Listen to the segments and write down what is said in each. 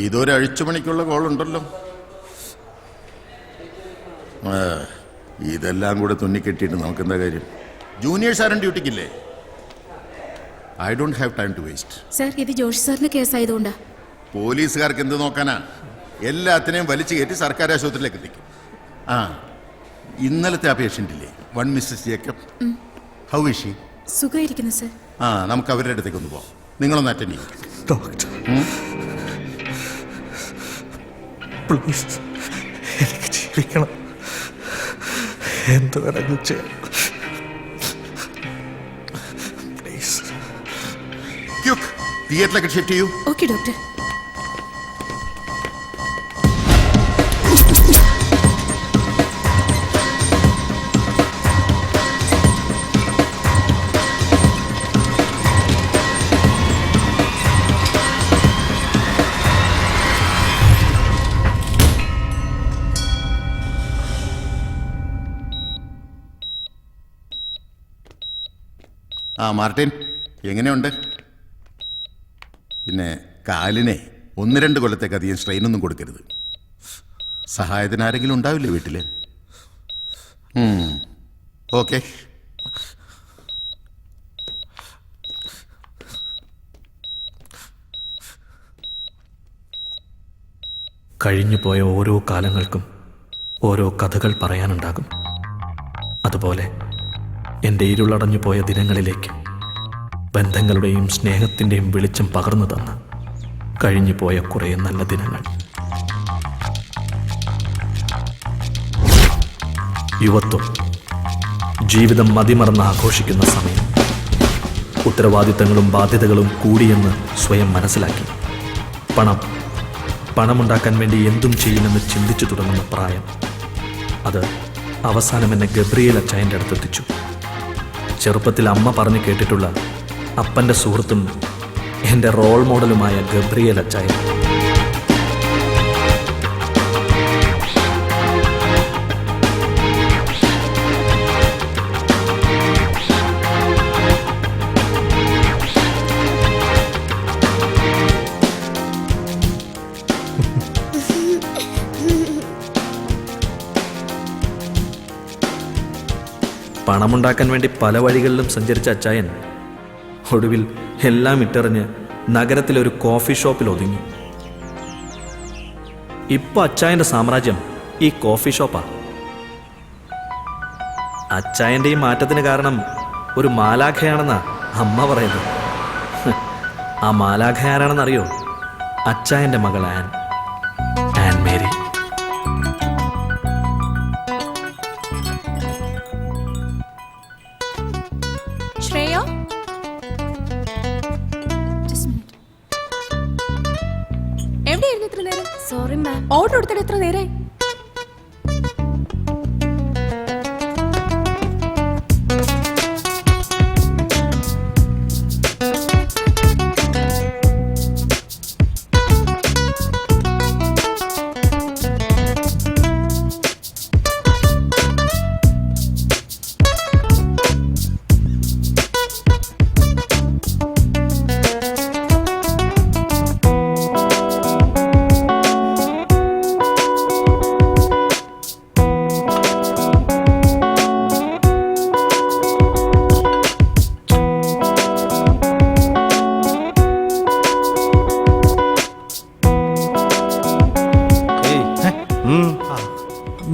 ഇതൊരു അഴിച്ചുപണിക്കുള്ള കോളുണ്ടല്ലോ. ഇതെല്ലാം കൂടെ തുന്നിക്കെട്ടിയിട്ട് നമുക്കെന്താ കാര്യം? ജൂനിയേഴ്സ് ആരും ഡ്യൂട്ടിക്കില്ലേ? I don't have time to waste. Sir, ഇത് ജോഷി സാറിന്റെ കേസായതുകൊണ്ടാ. പോലീസുകാർക്ക് എന്ത് നോക്കാനാ? എല്ലാത്തിനെയും വലിച്ചു കയറ്റി സർക്കാർ ആശുപത്രിയിലേക്ക് എത്തിക്കും. ഇന്നലത്തെ ആ പേഷ്യൻ്റ് ഇല്ലേ, 1 Mrs Jacob, how is she? സുഖമായിരിക്കുന്നു സർ. നമുക്ക് അവരുടെ അടുത്തേക്ക് ഒന്ന് പോവാം. നിങ്ങളൊന്ന് അറ്റൻഡ് ചെയ്യും. ഡോക്ടർ പ്ലീസ്, എനിക്ക് ജീവിക്കണം. എന്ത് വേണമെങ്കിലും ചെയ്യാം. പ്ലീസ്. തിയേറ്ററിലേക്ക് ഷിഫ്റ്റ് ചെയ്യൂ. Okay doctor. മാർട്ടിൻ, എങ്ങനെയുണ്ട്? പിന്നെ കാലിനെ 1-2 കൊല്ലത്തേക്ക് അധികം സ്ട്രെയിനൊന്നും കൊടുക്കരുത്. സഹായത്തിന് ആരെങ്കിലും ഉണ്ടാവില്ലേ വീട്ടിൽ? ഓക്കെ. കഴിഞ്ഞുപോയ ഓരോ കാലങ്ങൾക്കും ഓരോ കഥകൾ പറയാനുണ്ടാകും. അതുപോലെ എൻ്റെ ഇരുളടഞ്ഞു പോയ ദിനങ്ങളിലേക്ക് ബന്ധങ്ങളുടെയും സ്നേഹത്തിൻ്റെയും വെളിച്ചം പകർന്നു തന്ന കഴിഞ്ഞുപോയ കുറേ നല്ല ദിനങ്ങൾ. യുവത്വം, ജീവിതം മതിമറന്ന് ആഘോഷിക്കുന്ന സമയം. ഉത്തരവാദിത്തങ്ങളും ബാധ്യതകളും കൂടിയെന്ന് സ്വയം മനസ്സിലാക്കി. പണമുണ്ടാക്കാൻ വേണ്ടി എന്തും ചെയ്യുമെന്ന് ചിന്തിച്ചു തുടങ്ങുന്ന പ്രായം. അത് അവസാനം എന്നെ ഗബ്രിയേൽ അച്ചായൻ്റെ അടുത്തെത്തിച്ചു. ചെറുപ്പത്തിൽ അമ്മ പറഞ്ഞു കേട്ടിട്ടുള്ള അപ്പൻ്റെ സുഹൃത്തും എൻ്റെ റോൾ മോഡലുമായ ഗബ്രിയേൽ അച്ചായൻ. പണമുണ്ടാക്കാൻ വേണ്ടി പല വഴികളിലും സഞ്ചരിച്ച അച്ചായൻ ഒടുവിൽ എല്ലാം ഇട്ടെറിഞ്ഞ് നഗരത്തിലൊരു കോഫി ഷോപ്പിൽ ഒതുങ്ങി. ഇപ്പൊ അച്ചായൻ്റെ സാമ്രാജ്യം ഈ കോഫി ഷോപ്പാ. അച്ചായൻ്റെ ഈ മാറ്റത്തിന് കാരണം ഒരു മാലാഖയാണെന്നാ അമ്മ പറയുന്നത്. ആ മാലാഖ ആരാണെന്നറിയോ? അച്ചായൻ്റെ മകൾ Ann Mary. Sorry ma'am, order എടുത്തിട്ട് എത്ര നേരെ?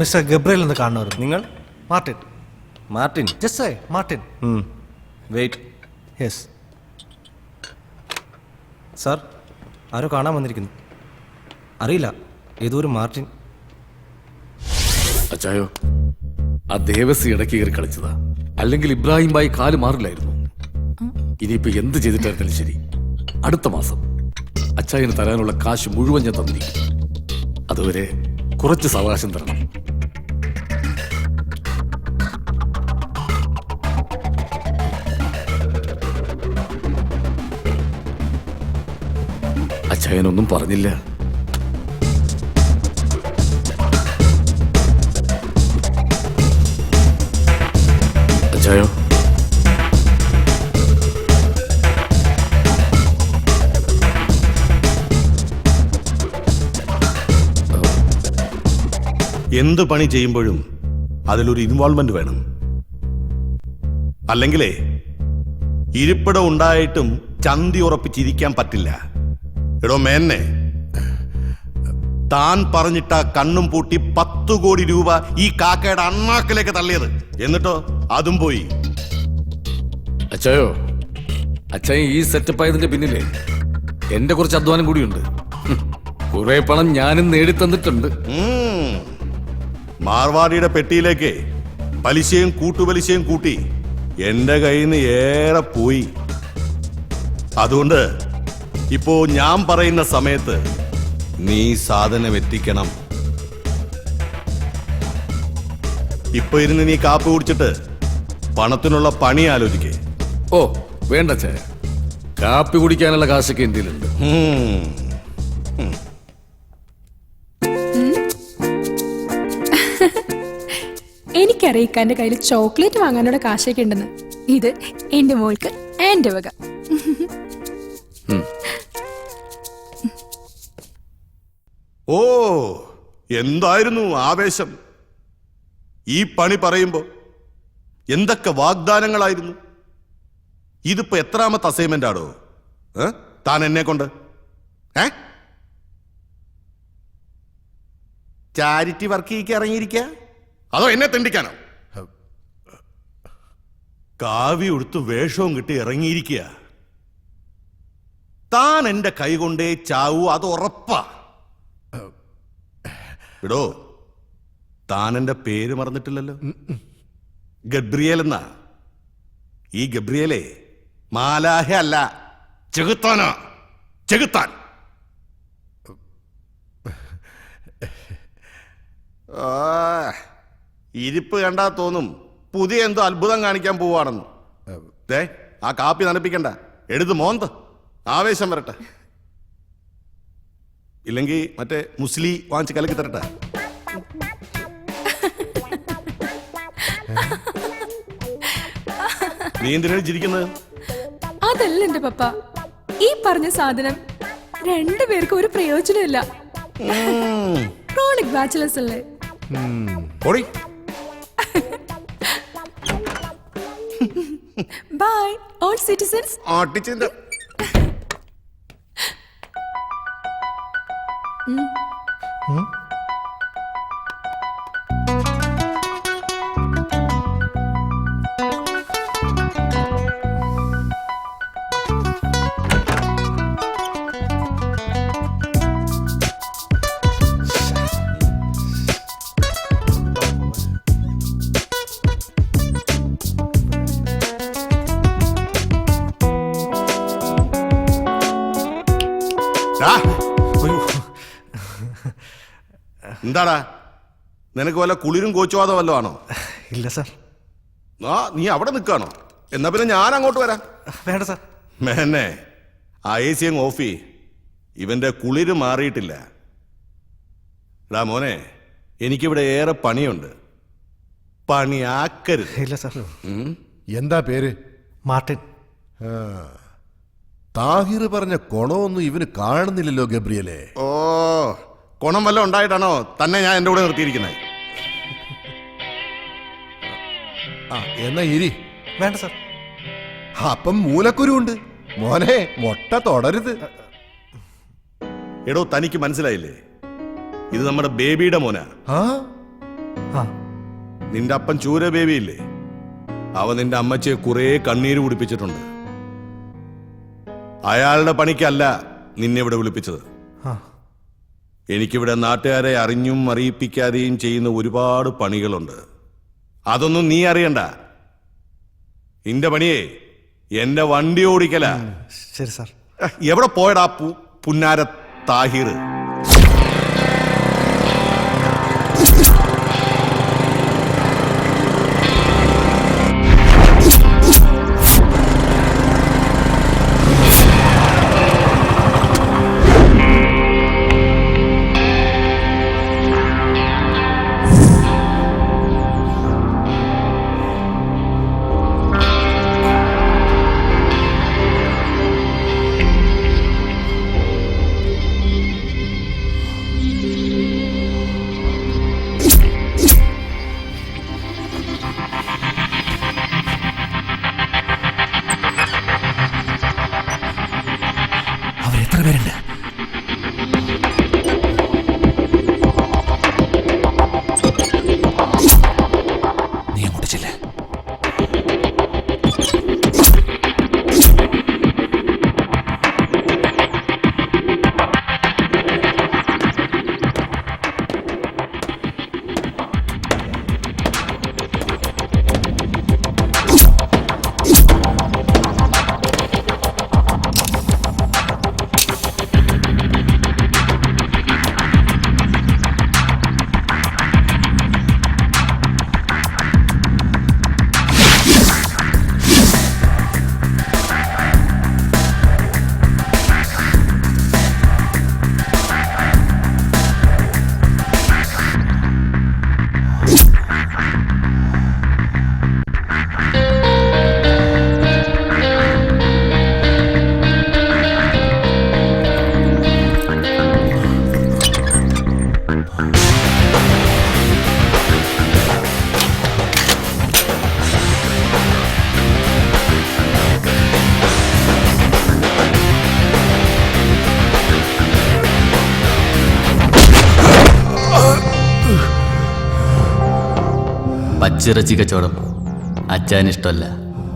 മിസ്റ്റർ ഗബ്രിയേൽ എന്ന് കാണുമായിരുന്നു. നിങ്ങൾ? Martin. Just Martin. Wait. Yes sir, ആരോ കാണാൻ വന്നിരിക്കുന്നു. അറിയില്ല, ഏതോ ഒരു മാർട്ടിൻ. അച്ചായോ, ആ ദേവസി ഇടയ്ക്ക് കയറി കളിച്ചതാ. അല്ലെങ്കിൽ ഇബ്രാഹിം ബായി കാല് മാറില്ലായിരുന്നു. ഇനിയിപ്പോ എന്ത് ചെയ്തിട്ടായിരുന്നാലും ശരി, അടുത്ത മാസം അച്ചായന് തരാനുള്ള കാശ് മുഴുവൻ ഞാൻ തന്നിരിക്കും. അതുവരെ കുറച്ച് സാവകാശം തരണം. അച്ചായനൊന്നും പറഞ്ഞില്ല. അച്ചായോ, എന്ത് പണി ചെയ്യുമ്പോഴും അതിലൊരു ഇൻവോൾവ്മെന്റ് വേണം. അല്ലെങ്കിലേ ഇരിപ്പിടം ഉണ്ടായിട്ടും ചന്തി ഉറപ്പിച്ചിരിക്കാൻ പറ്റില്ല. എടോ മേന്നെ, താൻ പറഞ്ഞിട്ട കണ്ണും പൂട്ടി 10 കോടി രൂപ ഈ കാക്കയുടെ അണ്ണാക്കിലേക്ക് തള്ളിയത്. എന്നിട്ടോ അതും പോയി. അച്ചായോ, അച്ചായൻ ഈ സെറ്റപ്പ് ആയതിന്റെ പിന്നിലെ എന്റെ കുറച്ച് അധ്വാനം കൂടിയുണ്ട്. കുറെ പണം ഞാനും നേടിത്തന്നിട്ടുണ്ട്. മാർവാടിയുടെ പെട്ടിയിലേക്ക് പലിശയും കൂട്ടുപലിശയും കൂട്ടി എന്റെ കയ്യിൽ നിന്ന് ഏറെ പോയി. അതുകൊണ്ട് ഇപ്പോ ഞാൻ പറയുന്ന സമയത്ത് നീ സാധനം എത്തിക്കണം. ഇപ്പൊ ഇരുന്ന് നീ കാപ്പ് കുടിച്ചിട്ട് പണത്തിനുള്ള പണി ആലോചിക്കേ. ഓ വേണ്ട അച്ചായ, കാപ്പി കുടിക്കാനുള്ള കാശൊക്കെ എന്തിലുണ്ട്. എനിക്കറിയിക്കാന്റെ കയ്യിൽ ചോക്ലേറ്റ് വാങ്ങാനുള്ള കാശൊക്കെ ഉണ്ടെന്ന്. ഇത് എന്റെ മോൾക്ക് എന്റെ വക. ഓ, എന്തായിരുന്നു ആവേശം ഈ പണി പറയുമ്പോ! എന്തൊക്കെ വാഗ്ദാനങ്ങളായിരുന്നു. ഇതിപ്പോ എത്രാമത്തെ അസൈൻമെന്റ് ആടോ താൻ എന്നെ കൊണ്ട്? ചാരിറ്റി വർക്ക് ഇറങ്ങിയിരിക്ക, അതോ എന്നെ തെണ്ടിക്കാനോ? കാവി ഉടുത്ത് വേഷവും കിട്ടി ഇറങ്ങിയിരിക്കുക. താൻ എന്റെ കൈ കൊണ്ടേ ചാവൂ, അത് ഉറപ്പാ. ഇടോ, താൻ എന്റെ പേര് മറന്നിട്ടില്ലല്ലോ. ഗബ്രിയേൽ എന്നാ. ഈ ഗബ്രിയേലേ മാലാഹ അല്ല, ചെകുത്താനാ. ചെകുത്താൻ. ഇരിപ്പ് കണ്ടാ തോന്നും പുതിയ എന്തോ അത്ഭുതം കാണിക്കാൻ പോവാണെന്ന്. ദേ, ആ കാപ്പി നനപ്പിക്കണ്ട, എടുത്ത് മോന്ത്. ആവേശം വരട്ടെ. ഇല്ലെങ്കിൽ മറ്റേ മുസ്ലി വാങ്ങിച്ച് കലക്കി തരട്ടെ. നീ എന്തിനാണ് ചിരിക്കുന്നത്? അതല്ല എന്റെ പപ്പ, ഈ പറഞ്ഞ സാധനം രണ്ടുപേർക്കും ഒരു പ്രയോജനമില്ല. ക്രോണിക് ബാച്ചിലേഴ്സ് അല്ലേ? ഓടി. By all citizens. ആട്ടിച്ചിന്റെ എന്താടാ, നിനക്ക് വല്ല കുളിരും കോച്ചുവാദം വല്ലോ ആണോ? ഇല്ല സാർ. നീ അവിടെ നിൽക്കാണോ? എന്നാ പിന്നെ ഞാൻ അങ്ങോട്ട് വരാം. വേണ്ട സാർ. മേന്നെ, ആ AC അങ്ങ് ഓഫ് ചെയ്യ്. ഇവന്റെ കുളിര് മാറിയിട്ടില്ല. എടാ മോനെ, എനിക്കിവിടെ ഏറെ പണിയുണ്ട്. പണിയാക്കരുത്. ഇല്ല സാർ. എന്താ പേര്? മാർട്ടിൻ. താഹിർ പറഞ്ഞ കൊണമൊന്നും ഇവന് കാണുന്നില്ലല്ലോ ഗബ്രിയലെ. ഓ, കൊണം വല്ലതും ഉണ്ടായിട്ടാണോ തന്നെ ഞാൻ എൻ്റെ കൂടെ നിർത്തിയിരിക്കുന്നത്? എന്നാ ഇരി. വേണ്ട സാർ. അപ്പം മൂലക്കുരുണ്ട് മോനെ, മൊട്ട തുടരുത്. എടോ, തനിക്ക് മനസ്സിലായില്ലേ? ഇത് നമ്മുടെ ബേബിയുടെ മോനാ. ആ, നിന്റെ അപ്പൻ ചൂര ബേബിയില്ലേ, അവ നിന്റെ അമ്മച്ചിയെ കുറെ കണ്ണീര് കുടിപ്പിച്ചിട്ടുണ്ട്. അയാളുടെ പണിക്കല്ല നിന്നെ ഇവിടെ വിളിപ്പിച്ചത്. ആ എനിക്കിവിടെ നാട്ടുകാരെ അറിഞ്ഞും അറിയിപ്പിക്കാതെയും ചെയ്യുന്ന ഒരുപാട് പണികളുണ്ട്. അതൊന്നും നീ അറിയണ്ട. നിന്റെ പണിയേ എന്റെ വണ്ടി ഓടിക്കല. ശരി സാർ. എവിടെ പോയടാ പുന്നാര താഹിർ? അവരെത്ര പേരുണ്ട്? നീ അങ്ങോട്ട് ചെല്ലേ. പച്ചിറച്ചി കച്ചവടം അച്ചായന് ഇഷ്ടമല്ല.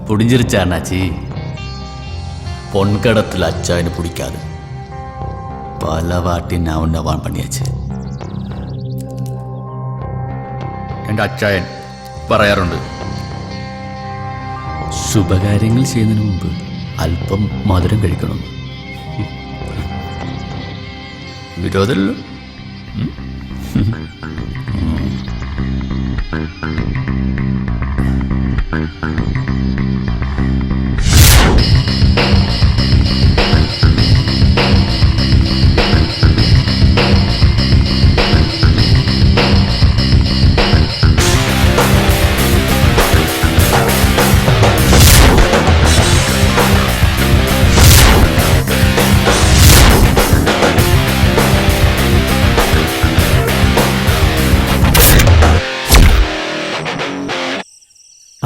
പുടിഞ്ചിരിച്ചാണാച്ചി. പൊൻകടത്തിൽ അച്ചായന് പിടിക്കാതെ പല വാട്ടി നവണ്ണവാൻ പണിയാച്ച്. എൻ്റെ അച്ചായൻ പറയാറുണ്ട്, ശുഭകാര്യങ്ങൾ ചെയ്യുന്നതിന് മുമ്പ് അല്പം മധുരം കഴിക്കണം. വിരോധമല്ലോ.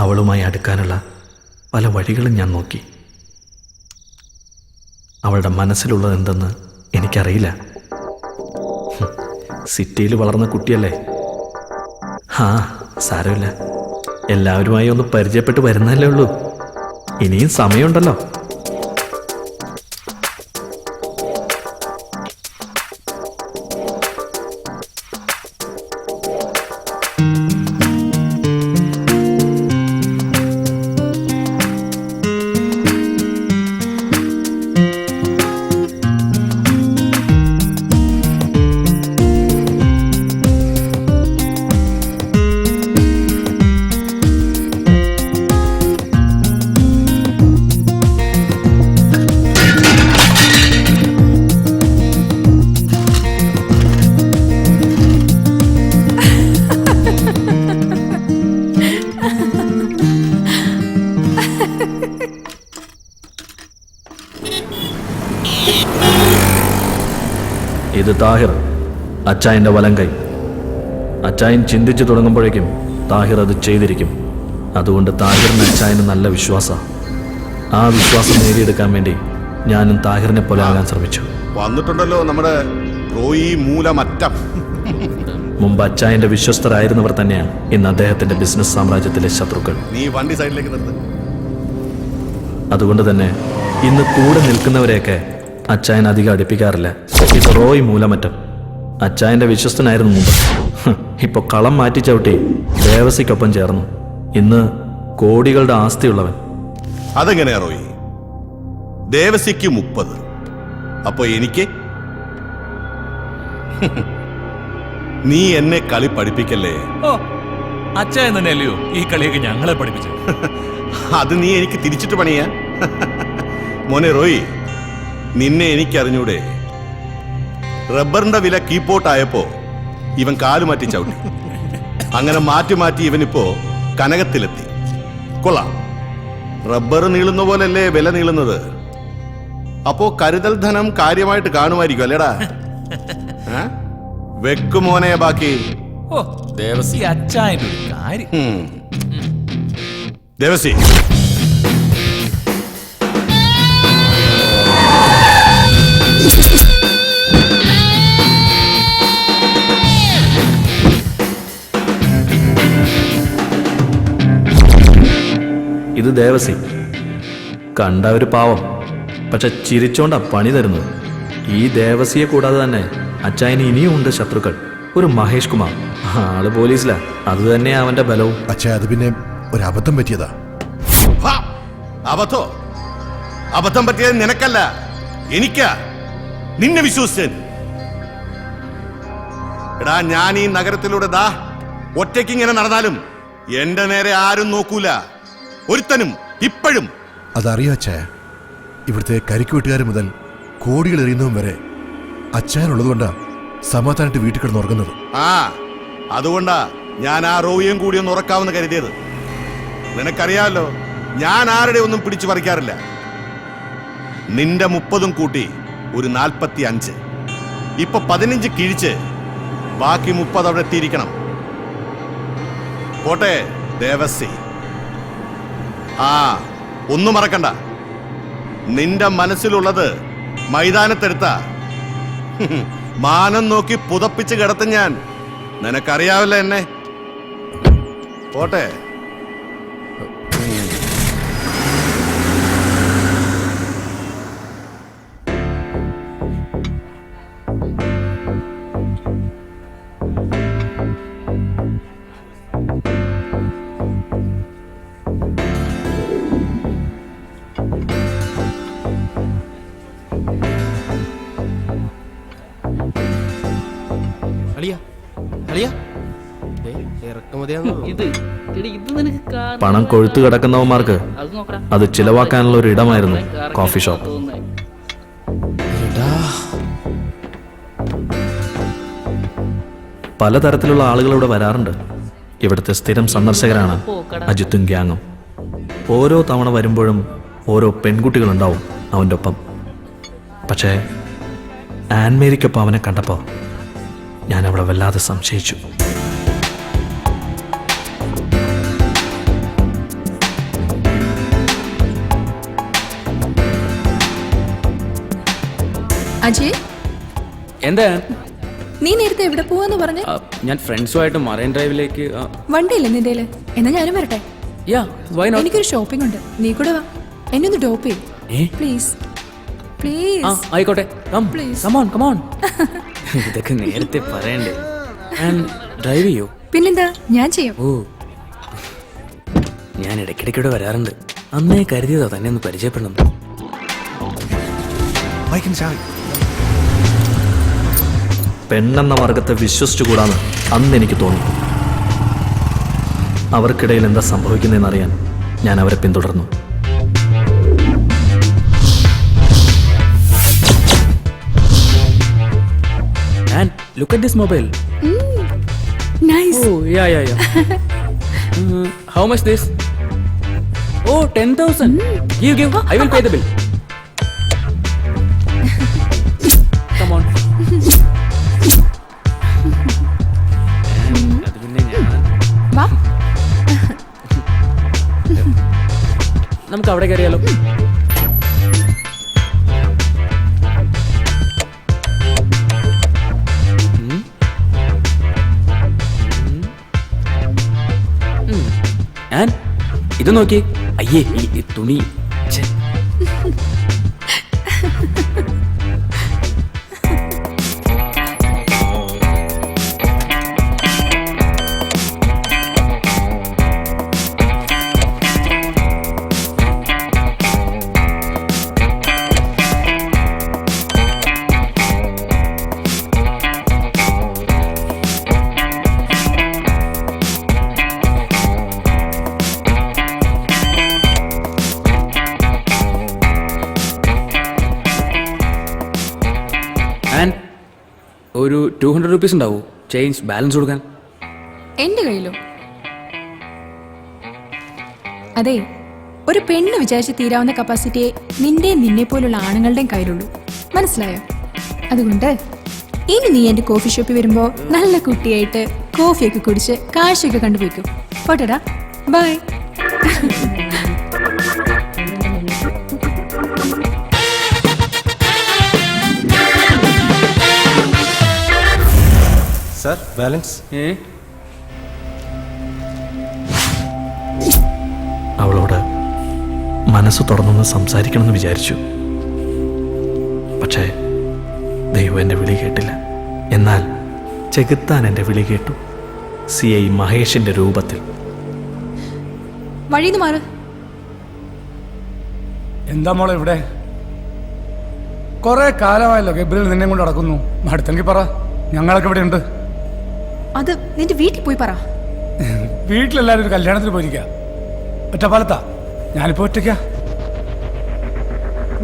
അവളുമായി അടുക്കാനുള്ള പല വഴികളും ഞാൻ നോക്കി. അവളുടെ മനസ്സിലുള്ളത് എന്തെന്ന് എനിക്കറിയില്ല. സിറ്റിയിൽ വളർന്ന കുട്ടിയല്ലേ. സാരമില്ല, എല്ലാവരുമായി ഒന്ന് പരിചയപ്പെട്ട് വരുന്നല്ലേ ഉള്ളൂ. ഇനിയും സമയമുണ്ടല്ലോ. ഇത് താഹിർ, അച്ചായൻ്റെ വലങ്കൈ. അച്ചായൻ ചിന്തിച്ചു തുടങ്ങുമ്പോഴേക്കും താഹിർ അത് ചെയ്തിരിക്കും. അതുകൊണ്ട് താഹിറിന് അച്ചായന് നല്ല വിശ്വാസം. ആ വിശ്വാസം നേടിയെടുക്കാൻ വേണ്ടി ഞാനും താഹിറിനെ പോലെ ആകാൻ ശ്രമിച്ചു. വന്നിട്ടുണ്ടല്ലോ നമ്മുടെ റോയി മൂലമറ്റം. മുമ്പ് അച്ചായൻ്റെ വിശ്വസ്തരായിരുന്നവർ തന്നെയാണ് ഇന്ന് അദ്ദേഹത്തിന്റെ ബിസിനസ് സാമ്രാജ്യത്തിലെ ശത്രുക്കൾ. നീ വണ്ടി സൈഡിലേക്ക് നിർത്ത്. അതുകൊണ്ട് തന്നെ ഇന്ന് കൂടെ നിൽക്കുന്നവരെയൊക്കെ അച്ചായൻ അധികം അടുപ്പിക്കാറില്ല. ഇത് റോയ് മൂലമറ്റം. അച്ചായന്റെ വിശ്വസ്തനായിരുന്നു മുമ്പ്. ഇപ്പൊ കളം മാറ്റി ചവിട്ടി ദേവസിക്കൊപ്പം ചേർന്നു. ഇന്ന് കോടികളുടെ ആസ്തിയുള്ളവൻ. അതെങ്ങനെയാ റോയി? ദേവസിക്ക് 30, അപ്പൊ എനിക്ക്? നീ എന്നെ കളി പഠിപ്പിക്കല്ലേ. ഓ അച്ചായൻ തന്നെയല്ലയോ ഈ കളിയൊക്കെ ഞങ്ങളെ പഠിപ്പിച്ചു. അത് നീ എനിക്ക് തിരിച്ചിട്ട് പണിയാ. മോനെ റോയി, നിന്നെ എനിക്കറിഞ്ഞൂടെ? റബ്ബറിന്റെ വില കീപ്പോട്ടായപ്പോ ഇവൻ കാലു മാറ്റി ചവിട്ടി. അങ്ങനെ മാറ്റി മാറ്റി ഇവനിപ്പോ കനകത്തിലെത്തി. കൊള്ളാം. റബ്ബർ നീളുന്ന പോലല്ലേ വില നീളുന്നത്. അപ്പോ കരുതൽ ധനം കാര്യമായിട്ട് കാണുമായിരിക്കും അല്ലേടാ? വെക്കുമോനെ ബാക്കി. ഓ ദേവസി അച്ചായന്റെ ഒരു കാര്യം. ദേവസി, ഇത് ദേവസി. കണ്ട ഒരു പാവം, പക്ഷെ ചിരിച്ചോണ്ടാ പണി തരുന്നത്. ഈ ദേവസിയെ കൂടാതെ തന്നെ അച്ചായന് ഇനിയും ഉണ്ട് ശത്രുക്കൾ. ഒരു മഹേഷ് കുമാർ, ആള് പോലീസിലാ. അത് തന്നെ അവന്റെ ബലവും. അച്ഛാ, അത് പിന്നെ ഒരു അബദ്ധം പറ്റിയതാ. അബദ്ധം പറ്റിയത് നിനക്കല്ല, എനിക്കാ. നിന്നെ വിശ്വസിച്ചൻ. എടാ, ഞാൻ ഈ നഗരത്തിലൂടെ ദാ ഒറ്റയ്ക്ക് ഇങ്ങനെ നടന്നാലും എന്റെ നേരെ ആരും നോക്കൂല, ഒരുത്തനും. ഇപ്പോഴും അതറിയാം അച്ഛാ. ഇവിടുത്തെ കരിക്കുവെട്ടുകാർ മുതൽ കോടികൾ എറിയുന്നതും വരെ അച്ഛനുള്ളതുകൊണ്ടാ സമാധാനമായിട്ട് വീട്ടിൽ കിടന്ന് ഉറങ്ങുന്നത്. അതുകൊണ്ടാ ഞാൻ ആ റോയിയും കൂടി ഒന്ന് ഉറക്കാമെന്ന് കരുതിയത്. നിനക്കറിയാമല്ലോ, ഞാൻ ആരുടെ ഒന്നും പിടിച്ചു പറിക്കാറില്ല. നിന്റെ 30 കൂട്ടി ഒരു 45. ഇപ്പൊ 15 കിഴിച്ച് ബാക്കി 30 അവിടെ എത്തിയിരിക്കണം. പോട്ടെ ദേവസി. ഒന്നും മറക്കണ്ട, നിന്റെ മനസ്സിലുള്ളത് മൈതാനത്തെടുത്ത മാനം നോക്കി പുതപ്പിച്ച് കിടത്തും ഞാൻ. നിനക്കറിയാവില്ല എന്നെ. പോട്ടെ. പണം കൊഴുത്തു കിടക്കുന്നവന്മാർക്ക് അത് ചിലവാക്കാനുള്ള ഒരു ഇടമായിരുന്നു കോഫി ഷോപ്പ്. പലതരത്തിലുള്ള ആളുകൾ ഇവിടെ വരാറുണ്ട്. ഇവിടുത്തെ സ്ഥിരം സന്ദർശകരാണ് അജിത്തും ഗ്യാങ്ങും. ഓരോ തവണ വരുമ്പോഴും ഓരോ പെൺകുട്ടികളുണ്ടാവും അവൻ്റെ ഒപ്പം. പക്ഷേ ആൻമേരിക്കൊപ്പം അവനെ കണ്ടപ്പോൾ ഞാൻ അവളെ വല്ലാതെ സംശയിച്ചു. അജയ്, എന്താ നീ നേരത്തെ എവിടെ പോവാന്ന് പറഞ്ഞ? ഞാൻ ഫ്രണ്ട്സുമായിട്ട് മറൈൻ ഡ്രൈവിലേക്ക്. വണ്ടിയില്ലേ നിന്റെയില്? എന്നാ ഞാനും വരട്ടെ. എനിക്കൊരു ഷോപ്പിംഗ് ഉണ്ട്, നീ കൂടെ വാ. എന്നെ ഒന്ന് ഡ്രോപ്പ് ചെയ്യും പ്ലീസ്. പ്ലീസ്. ആയിക്കോട്ടെ. പ്ലീസ്. ഇതൊക്കെ നേരത്തെ പറയണ്ടേ? ഡ്രൈവ് ചെയ്യോ? പിന്നെന്താ, ഞാൻ ചെയ്യാം. ഓ, ഞാൻ ഇടയ്ക്കിടയ്ക്കൂടെ വരാറുണ്ട്. അന്നേ കരുതിയതാ തന്നെ ഒന്ന് പരിചയപ്പെടണം. പെണ്ണെന്ന വർഗത്തെ വിശ്വസിച്ചുകൂടാന്ന് അന്ന് എനിക്ക് തോന്നി. അവർക്കിടയിൽ എന്താ സംഭവിക്കുന്നതെന്നറിയാൻ ഞാൻ അവരെ പിന്തുടർന്നു. Look at this mobile. Nice. Oh, yeah. How much this? Oh, 10,000. Give. I will pay the bill. Come on. വാ. നമുക്ക് അവിടെ കയറിയാലോ? ഇത് നോക്കി. അയ്യേ, ഈ തുണി. ആൻഡ് ഒരു 200 റുപ്പീസ് ഉണ്ടാവൂ ചേഞ്ച് ബാലൻസ് കൊടുക്കാൻ? എന്റെ കയ്യിലോ? അതെ, ഒരു പെണ്ണ് വിചാരിച്ച് തീരാവുന്ന കപ്പാസിറ്റിയെ നിന്നെ പോലുള്ള ആണുങ്ങളുടെയും കയ്യിലുള്ളൂ. മനസ്സിലായോ? അതുകൊണ്ട് ഇനി നീ എന്റെ കോഫി ഷോപ്പിൽ വരുമ്പോ നല്ല കുട്ടിയായിട്ട് കോഫിയൊക്കെ കുടിച്ച് കാഴ്ചയൊക്കെ കണ്ടുപോയിക്കും. പോട്ടെടാ, ബൈ. Sir, balance. അവളോട് മനസ്സ് തുറന്നൊന്ന് സംസാരിക്കണമെന്ന് വിചാരിച്ചു. പക്ഷേ ദൈവം എൻ്റെ വിളി കേട്ടില്ല. എന്നാൽ ചെകുത്താൻ എൻ്റെ വിളി കേട്ടു. CI മഹേഷിന്റെ രൂപത്തിൽ. വഴിന്ന് മാറ്. എന്താ മോളെ ഇവിടെ? കുറെ കാലമായല്ലോ ഗബ്രിയേൽ നിന്നെ കൊണ്ട് നടക്കുന്നു. അടുത്തെങ്കിൽ പറ, ഞങ്ങളൊക്കെ ഇവിടെ ഉണ്ട്. അത് നിന്റെ വീട്ടിൽ പോയി പറ. വീട്ടിലെല്ലാരും ഒരു കല്യാണത്തിന് പോയിരിക്ക. ഒറ്റപ്പാലത്താ, ഞാനിപ്പോ ഒറ്റയ്ക്ക.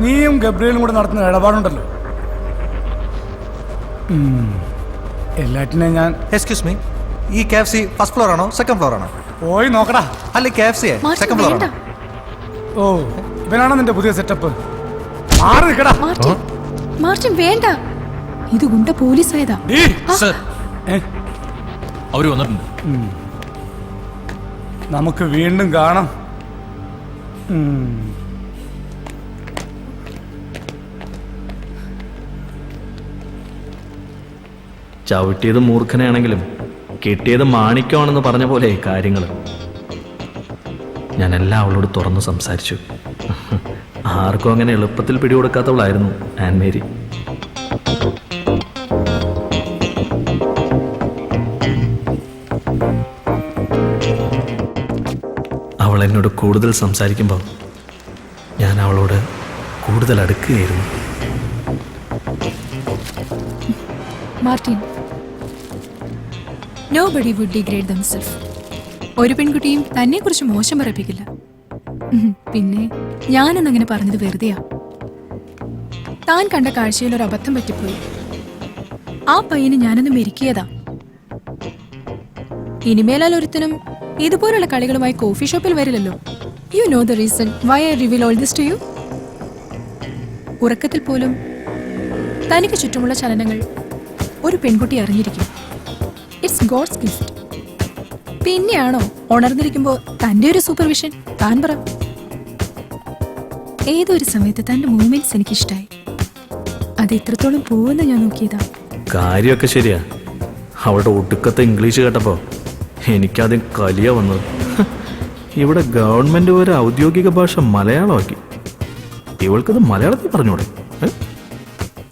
നീയും ഗബ്രിയേലും കൂടെ നടത്തുന്ന ഇടപാടുണ്ടല്ലോ, എല്ലാറ്റിനെയും ഞാൻ. എക്സ്ക്യൂസ് മീ, ഈ KFC ഫസ്റ്റ് ഫ്ലോർ ആണോ സെക്കൻഡ് ഫ്ലോർ ആണോ? പോയി നോക്കടാ. അല്ല, KFC സെക്കൻഡ് ഫ്ലോർ ആണോ? ഓ, ഇവനാണോ നിന്റെ പുതിയ സെറ്റപ്പ്? മാറി നിൽക്കടാ. മാർട്ടിൻ വേണ്ട, ഇത് ഗുണ്ട പോലീസ് ആയതാ. അവര് വന്നിട്ടുണ്ട്. നമുക്ക് വീണ്ടും കാണാം. ചവിട്ടിയത് മൂർഖനെയാണെങ്കിലും കിട്ടിയത് മാണിക്യമാണെന്ന് പറഞ്ഞ പോലെ കാര്യങ്ങൾ. ഞാനെല്ലാം അവളോട് തുറന്നു സംസാരിച്ചു. ആർക്കും അങ്ങനെ എളുപ്പത്തിൽ പിടികൊടുക്കാത്തവളായിരുന്നു ആൻമേരി. അവൾ എന്നോട് കൂടുതൽ സംസാരിക്കുമ്പോൾ ഞാൻ അവളോട് കൂടുതൽ അടുക്കുകയായിരുന്നു. Martin, nobody would degrade themselves. ഒരു പെൺകുട്ടിയും തന്നെ കുറിച്ച് മോശം പറയിപ്പിക്കില്ല. പിന്നെ ഞാനെന്നങ്ങനെ പറഞ്ഞത് വെറുതെയാ. താൻ കണ്ട കാഴ്ചയിൽ ഒരു അബദ്ധം പറ്റിപ്പോയി. ആ പയ്യന് ഞാനൊന്ന് മെരുക്കിയതാ. ഇനിമേലാൽ ഒരുത്തനും ഇതുപോലുള്ള കളികളുമായി കോഫി ഷോപ്പിൽ വരില്ലല്ലോ. You know the reason why I reveal all this to you. ഉറക്കത്തിൽ പോലും തനിക്ക് ചുറ്റുമുള്ള ചലനങ്ങൾ ഒരു പെൺകുട്ടി അറിഞ്ഞിരിക്കും. It's God's gift. പിന്നെയാണോ ഉണർന്നിരിക്കുമ്പോ തന്റെ ഒരു സൂപ്പർവിഷൻ? താൻ പറ. ഏതൊരു സമയത്ത് തന്റെ മൂവ്മെന്റ്സ് എനിക്കിഷ്ടായി. അത് എത്രത്തോളം പോവെന്ന് ഞാൻ നോക്കിയതാ. കാര്യമൊക്കെ ശരിയാ. അവളുടെ ഒടുക്കത്തെ ഇംഗ്ലീഷ് കേട്ടപ്പോ എനിക്കാദ്യം കലിയ വന്നത്. ഇവിടെ ഗവൺമെന്റ് ഒരു ഔദ്യോഗിക ഭാഷ മലയാളമാക്കി. ഇവൾക്കത് മലയാളത്തിൽ പറഞ്ഞൂടെ?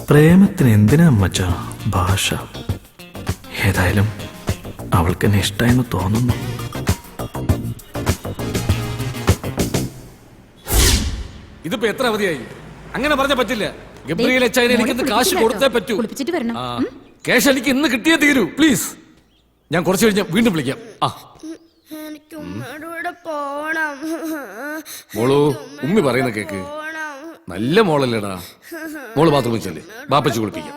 പ്രേമത്തിന് എന്തിനാ മച്ചാ ഭാഷ? ഏതായാലും അവൾക്ക് എന്നെ ഇഷ്ടമായെന്ന് തോന്നുന്നു. ഇതിപ്പോ എത്ര അവധിയായി? അങ്ങനെ പറഞ്ഞ പറ്റില്ല. ഗബ്രിയേൽ അച്ചായന് എനിക്കിന്ന് കാശ് കൊടുത്തേ പറ്റൂ. ക്യാഷ് എനിക്ക് ഇന്ന് കിട്ടിയേ തീരൂ. പ്ലീസ്, ഞാൻ കുറച്ച് കഴിഞ്ഞ് വീണ്ടും വിളിക്കാം. മോളു, ഉമ്മി പറയുന്ന കേക്ക്. നല്ല മോളല്ലേടാ. മോള് ബാത്റൂമിൽ ചെല്ല്, ബാപ്പച്ചി കുളിപ്പിക്കാം.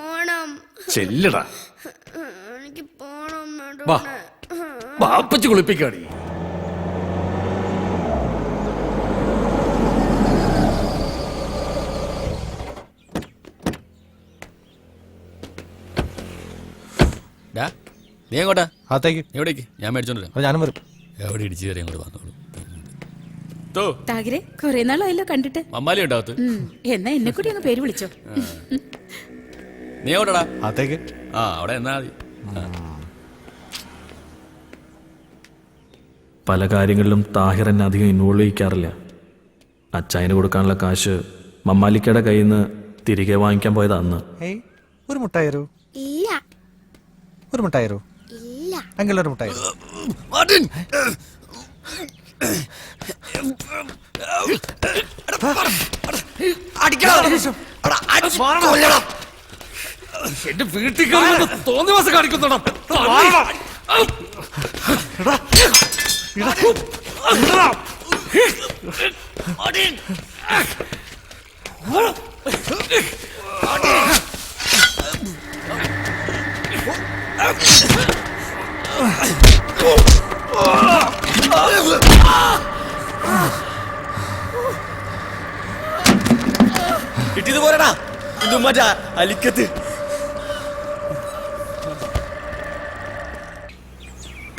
ചെല്ലടാ, ബാപ്പച്ചി കുളിപ്പിക്കാടി. നീ എങ്ങോട്ടാ? അകത്തേക്ക്. എവിടേക്ക്? ഞാൻ മേടിച്ചോണ്ടിരാം. അത് ഞാനും വരും. എവിടെ ഇടിച്ചു കയറി അങ്ങോട്ട് വന്നോളൂ. കൊറേ നാളായല്ലോ കണ്ടിട്ട്. മമ്മാലി ഉണ്ടാവത്ത്. എന്നാ എന്നെ കൂടി ഒന്ന് പേര് വിളിച്ചോ. നീ എവിടെടാ? അകത്തേക്ക്. ആ, അവിടെ എന്നാ മതി. പല കാര്യങ്ങളിലും താഹിർ എന്നെ അധികം ഇൻവോൾവ് ചെയ്യിക്കാറില്ല. അച്ചായന് കൊടുക്കാനുള്ള കാശ് മമ്മാലിക്കയുടെ കയ്യിൽ നിന്ന് തിരികെ വാങ്ങിക്കാൻ പോയത് അന്ന്. ഒരു മുട്ടായിരോ? ഒരു മുട്ടായിരോ? എങ്കിൽ ഒരു മുട്ടായിരോ? എന്റെ വീട്ടിൽ തോന്നിയ മാസം കാണിക്കുന്നുണ്ടോ? മറ്റാ അലിക്കത്ത്.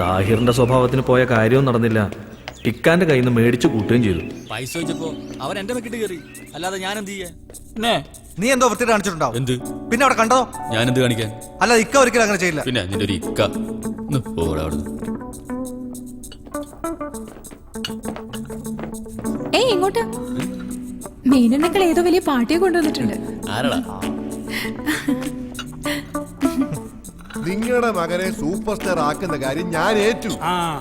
താഹിറിന്റെ സ്വഭാവത്തിന് പോയ കാര്യവും നടന്നില്ല. ഇക്കാന്റെ കയ്യിൽ നിന്ന് മേടിച്ചു കൂട്ടുകയും ചെയ്തു. പൈസ ചോദിച്ചപ്പോ അവൻ എന്റെ വെക്കിട്ട് കയറി. അല്ലാതെ ഞാൻ എന്ത് ചെയ്യാൻ? നീ എന്തോ വൃത്തി കാണിച്ചിട്ടുണ്ടാവും. എന്ത്? പിന്നെ അവിടെ കണ്ടോ? ഞാൻ എന്ത് കാണിക്കാൻ? അല്ല, ഇക്ക ഒരിക്കലും അങ്ങനെ ചെയ്യില്ല. പിന്നെ നിന്റെ ഒരു ഇക്ക അവിടുന്ന്. ഏയ് ഇങ്ങോട്ട്. മീനണ്ണക്കൾ ഏതോ വലിയ പാർട്ടിയെ കൊണ്ടുവന്നിട്ടുണ്ട്. ആരടാ? നിങ്ങളുടെ മകനെ സൂപ്പർ സ്റ്റാർ ആക്കുന്ന കാര്യം ഞാൻ ഏറ്റു.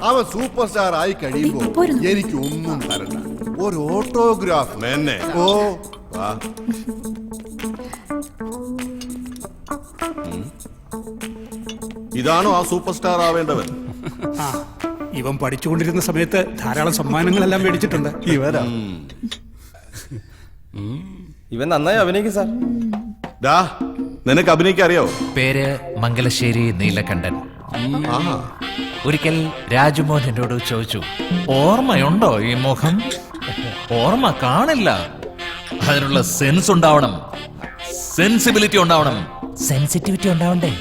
അവൻ സൂപ്പർ സ്റ്റാർ ആയി കഴിയുമ്പോ എനിക്ക് ഒന്നും തരണ്ട, ഒരു ഓട്ടോഗ്രാഫ്. മേന്നെ. ഓ വാ. ഇതാണോ ആ സൂപ്പർ സ്റ്റാർ ആവേണ്ടവൻ? ഇവൻ പഠിച്ചുകൊണ്ടിരുന്ന സമയത്ത് ധാരാളം സമ്മാനങ്ങളെല്ലാം മേടിച്ചിട്ടുണ്ട്. ഇവരാ ഇവൻ നന്നായി അഭിനയിക്കും സാർ. ഡാ, നിനക്ക് അഭിനയിക്കാൻ അറിയോ? പേര് മംഗലശ്ശേരി നീലകണ്ഠൻ. ഒരിക്കൽ രാജുമോഹൻ എന്നോട് ചോദിച്ചു, ഓർമ്മയുണ്ടോ ഈ മുഖം? ഓർമ്മ കാണില്ല, അതിനുള്ള സെൻസ് ഉണ്ടാവണം, സെൻസിബിലിറ്റി ഉണ്ടാവണം. സെൻസിറ്റിവിറ്റി ഉണ്ടാവണ്ടേ?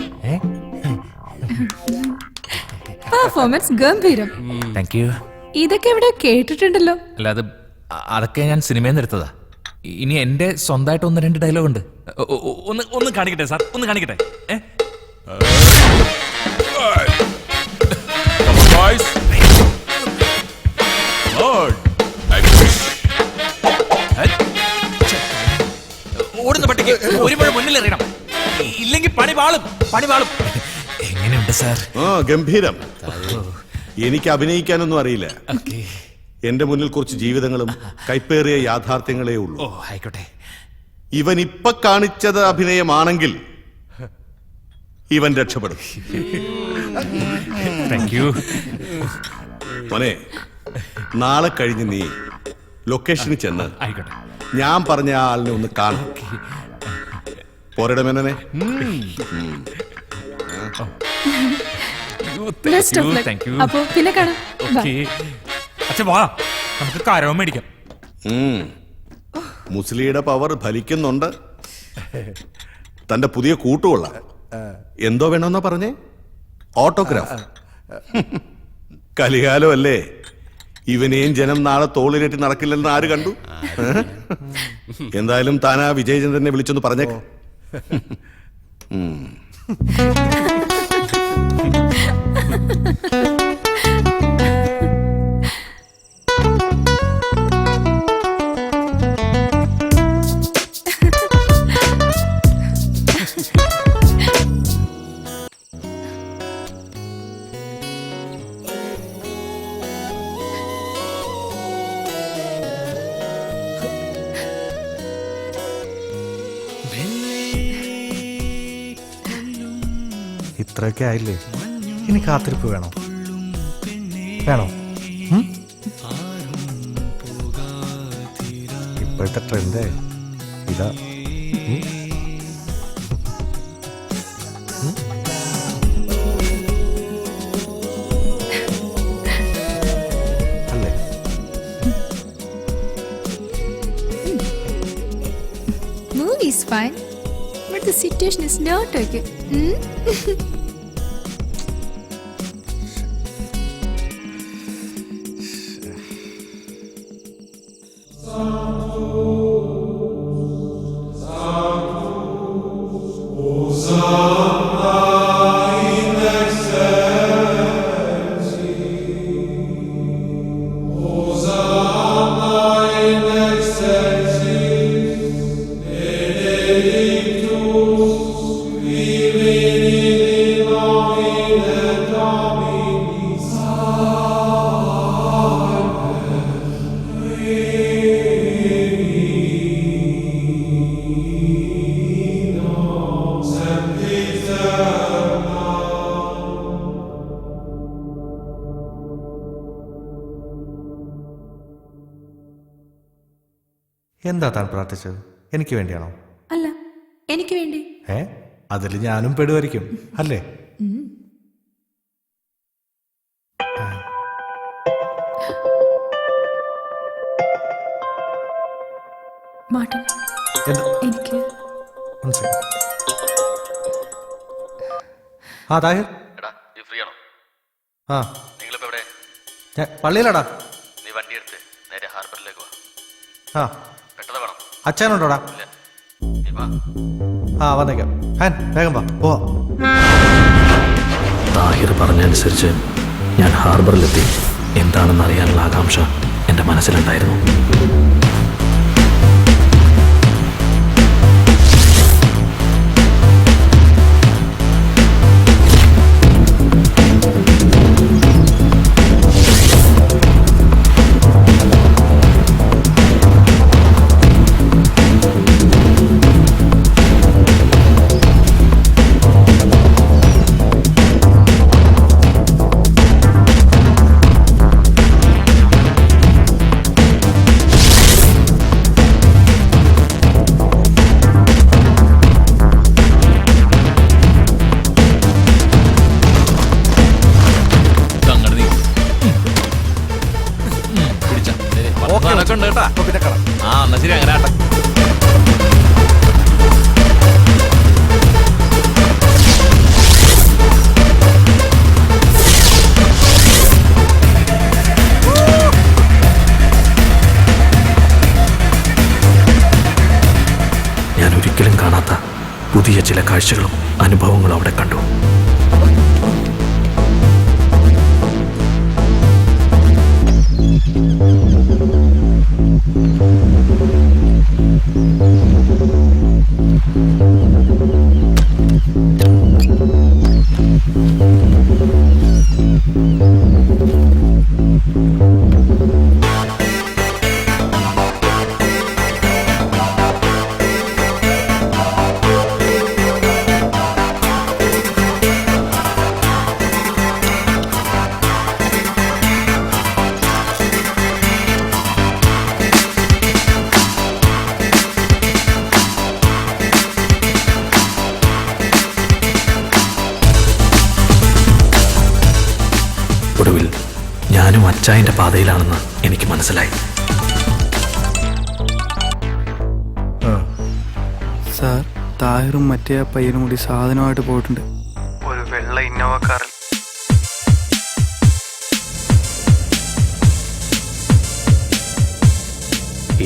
പെർഫോമൻസ് ഗംഭീരം. Thank you. ഇതൊക്കെ എവിടെ കേട്ടിട്ടുണ്ടല്ലോ. അല്ല, അതൊക്കെ ഞാൻ സിനിമയിൽ നിന്ന് എടുത്തതാ. ഇനി എന്റെ സ്വന്തമായിട്ട് 1-2 ഡയലോഗ് ഉണ്ട്. ഒന്ന് കാണിക്കട്ടെ സാർ, ഒന്ന് കാണിക്കട്ടെ. ഓടുന്ന പട്ടിക്ക് ഒരു മുഴ മുന്നിൽ എറിയണം, ഇല്ലെങ്കിൽ പണി പാളും. എങ്ങനെയുണ്ട് സാർ? ഗംഭീരം. എനിക്ക് അഭിനയിക്കാനൊന്നും അറിയില്ല. എന്റെ മുന്നിൽ കുറച്ച് ജീവിതങ്ങളും കൈപ്പേറിയ യാഥാർത്ഥ്യങ്ങളേ ഉള്ളൂ. ആയിക്കോട്ടെ. ഇവൻ ഇപ്പൊ കാണിച്ചത് അഭിനയമാണെങ്കിൽ ഇവൻ രക്ഷപ്പെടും. Thank you. മോനെ, നാളെ കഴിഞ്ഞ് നീ ലൊക്കേഷനിൽ ചെന്ന് ആയിക്കോട്ടെ. ഞാൻ പറഞ്ഞ ആ ആളിനെ ഒന്ന് കാണും. പോരടെ മേനനെ. Best of luck. അപ്പോ പിന്നെ കാണാം. നമുക്ക് കാരവും മേടിക്കാം. മുസ്ലിയുടെ പവർ ഫലിക്കുന്നുണ്ട്. തന്റെ പുതിയ കൂട്ടുകൊള്ള എന്തോ വേണമെന്നാ പറഞ്ഞേ? ഓട്ടോഗ്രാഫ്. കലികാലം അല്ലേ, ഇവനെയും ജനം നാളെ തോളിലേറ്റി നടക്കില്ലെന്ന് ആര് കണ്ടു? എന്തായാലും താനാ വിജയചന്ദ്രനെ വിളിച്ചൊന്ന് പറഞ്ഞേക്ക. ഇത്രയൊക്കെ ആയില്ലേ, ഇനി കാത്തിരിപ്പ് വേണോ? ഇപ്പോഴത്തെ ട്രെൻഡ് ഇതാ. അല്ലേ? Movie is fine, but the situation is not okay. എന്താ താൻ പ്രാർത്ഥിച്ചത്? എനിക്ക് വേണ്ടിയാണോ? അല്ല, എനിക്ക് വേണ്ടി. അതിൽ ഞാനും പെടുമായിരിക്കും അല്ലേ? മാർട്ടിൻ, എനിക്ക് മനസ്സിലായി. ആ താഹിർ. എടാ നീ ഫ്രീ ആണോ? ആ നിങ്ങളിപ്പോ എവിടെ? ഞാൻ പള്ളിയിലാടാ. നീ വണ്ടി എടുത്ത് നേരെ ഹാർബറിലേക്ക് വാ. ആ പെട്ടെന്ന് വേണം. അച്ഛനുണ്ടോടാ? ഇല്ല നീ വാ. ആ വന്നേക്കാം. ഹാൻ വേഗം വാ. പോവാ. താഹിർ പറഞ്ഞനുസരിച്ച് ഞാൻ ഹാർബറിലെത്തി. എന്താണെന്ന് അറിയാനുള്ള ആകാംക്ഷ എൻ്റെ മനസ്സിലുണ്ടായിരുന്നു. ആ എന്നാ ശരി അങ്ങനെ ആട്ടെ. ഞാൻ ഒരിക്കലും കാണാത്ത പുതിയ ചില കാഴ്ചകളും അനുഭവങ്ങളും അവിടെ കണ്ടു. ഒടുവിൽ ഞാനും അച്ചായൻ്റെ പാതയിലാണെന്ന് എനിക്ക് മനസ്സിലായി. സാർ, താഹിറും മറ്റേ ആ പയ്യനും കൂടി സാധനമായിട്ട് പോയിട്ടുണ്ട്. ഒരു വെള്ള ഇന്നോവ കാറിൽ.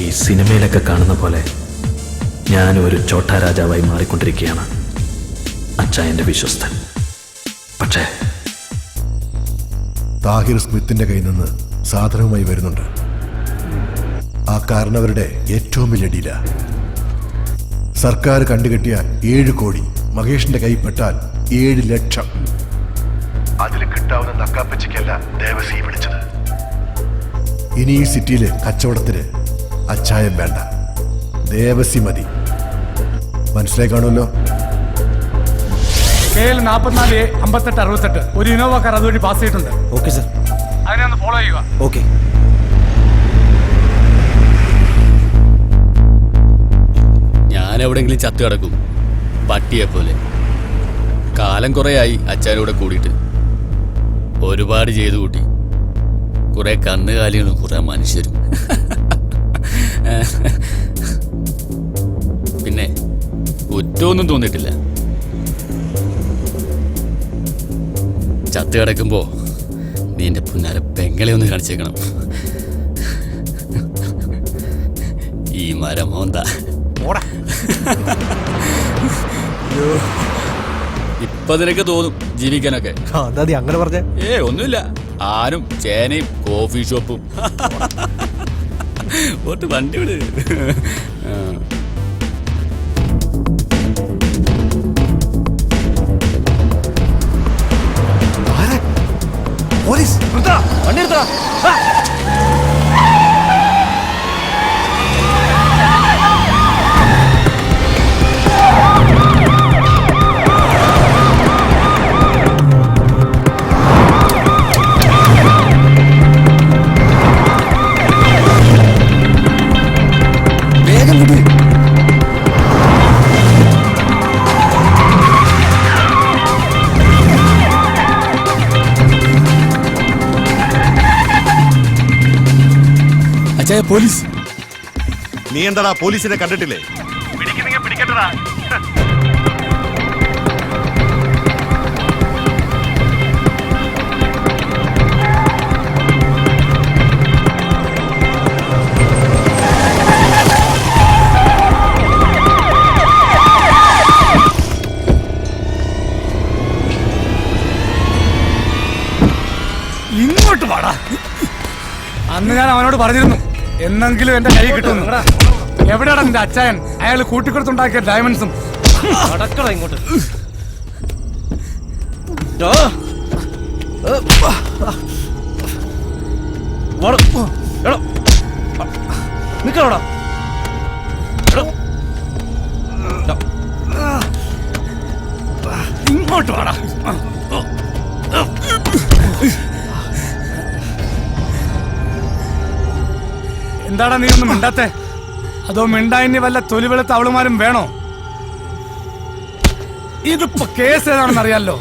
ഈ സിനിമയിലൊക്കെ കാണുന്ന പോലെ ഞാനും ഒരു ചോട്ടാ രാജാവായി മാറിക്കൊണ്ടിരിക്കുകയാണ്. അച്ചായൻ്റെ വിശ്വസ്തൻ. പക്ഷേ താഹിർ സ്മിത്തിന്റെ കയ്യിൽ നിന്ന് സാധനവുമായി വരുന്നുണ്ട്. ആ കാരണവരുടെ ഏറ്റവും വലിയ ഡീല. സർക്കാർ കണ്ടുകെട്ടിയ 7 കോടി മഹേഷിന്റെ കൈ പെട്ടാൽ 7 ലക്ഷം. അതിൽ കിട്ടാവുന്ന നക്കാപ്പച്ചയ്ക്കല്ല ദേവസി വിളിച്ചത്. ഇനി ഈ സിറ്റിയില് കച്ചവടത്തിന് അച്ചായം വേണ്ട, ദേവസി മതി. മനസ്സിലായി കാണുമല്ലോ. KL 44 58 68 ഒരു ഇന്നോവ കാർ അതുവഴി പാസ് ചെയ്തിട്ടുണ്ട്. Okay sir. അതിനെ ഒന്ന് ഫോളോ ചെയ്യുക. ഓക്കെ. ഞാൻ എവിടെയെങ്കിലും ചത്തു കിടക്കും, പട്ടിയെ പോലെ. കാലം കുറേയായി അച്ഛനൂടെ കൂടിയിട്ട്. ഒരുപാട് ചെയ്തു കൂട്ടി. കുറെ കന്നുകാലികളും കുറെ മനുഷ്യരും. പിന്നെ കുറ്റമൊന്നും തോന്നിയിട്ടില്ല. ചത്ത് കിടക്കുമ്പോ നിന്റെ പുന്നാര പെങ്ങളെ ഒന്ന് കാണിച്ചേക്കണം. ഈ മരം മോന്ത ഇപ്പൊ നിനക്ക് തോന്നും ജീവിക്കാനൊക്കെ. അങ്ങനെ പറഞ്ഞ ഒന്നുമില്ല. ആനും ചേനയും കോഫി ഷോപ്പും. ഓട്ട് വണ്ടി വിട്. പോലീസ് വണ്ടി എടുത്താ. വേഗം വിട്. അച്ഛാ പോലീസ്. നീ എന്താടാ പോലീസിനെ കണ്ടിട്ടില്ലേ? ഇങ്ങോട്ട് വാടാ. അന്ന് ഞാൻ അവനോട് പറഞ്ഞിരുന്നു എന്നെങ്കിലും എന്റെ കൈ കിട്ടുന്നു. എവിടെയാണ് നിന്റെ അച്ചായൻ? അയാൾ കൂട്ടിക്കൊടുത്തുണ്ടാക്കിയ ഡയമണ്ട്സും. നടക്കടാ ഇങ്ങോട്ട്. നിക്കടാ. ഇങ്ങോട്ട് വാടാ. എന്താടാ നീ ഒന്നും മിണ്ടാത്തെ? അതോ മിണ്ടായിനി വല്ല തൊലി വെളുത്ത അവളുമാരും വേണോ? ഇതിപ്പോ കേസ് ഏതാണെന്ന് അറിയാലോ.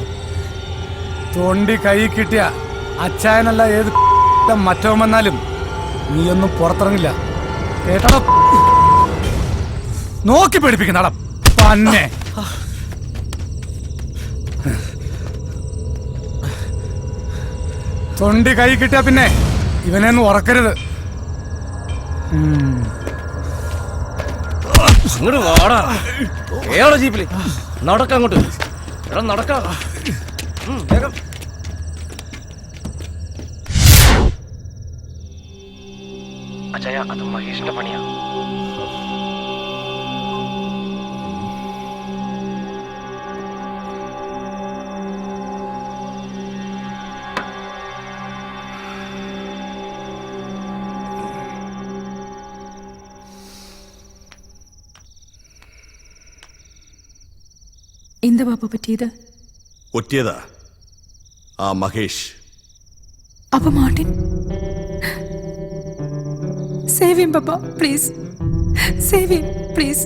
തൊണ്ടി കൈ കിട്ടിയ അച്ചായനല്ല ഏത് മറ്റോ വന്നാലും നീയൊന്നും പുറത്തിറങ്ങില്ല, കേട്ടോ? നോക്കി പേടിപ്പിക്കുന്നടാ പന്നെ. തൊണ്ടി കൈ കിട്ടിയ പിന്നെ ഇവനെ ഒന്നും ഉറക്കരുത്. അങ്ങോട്ട് വാടാ. ഏടാ ജീപ്പില് നടക്ക അങ്ങോട്ട്. എടാ നടക്ക. വേഗം. അജയ, അത് മഹേഷിന്റെ പണിയാ. എന്താ പാപ്പ പറ്റിയത്? ഒറ്റിയതാ ആ മഹേഷ്. അപ്പൊ മാർട്ടിൻ? സേവ് ഹിം പാപ്പ, പ്ലീസ്. Save him, please.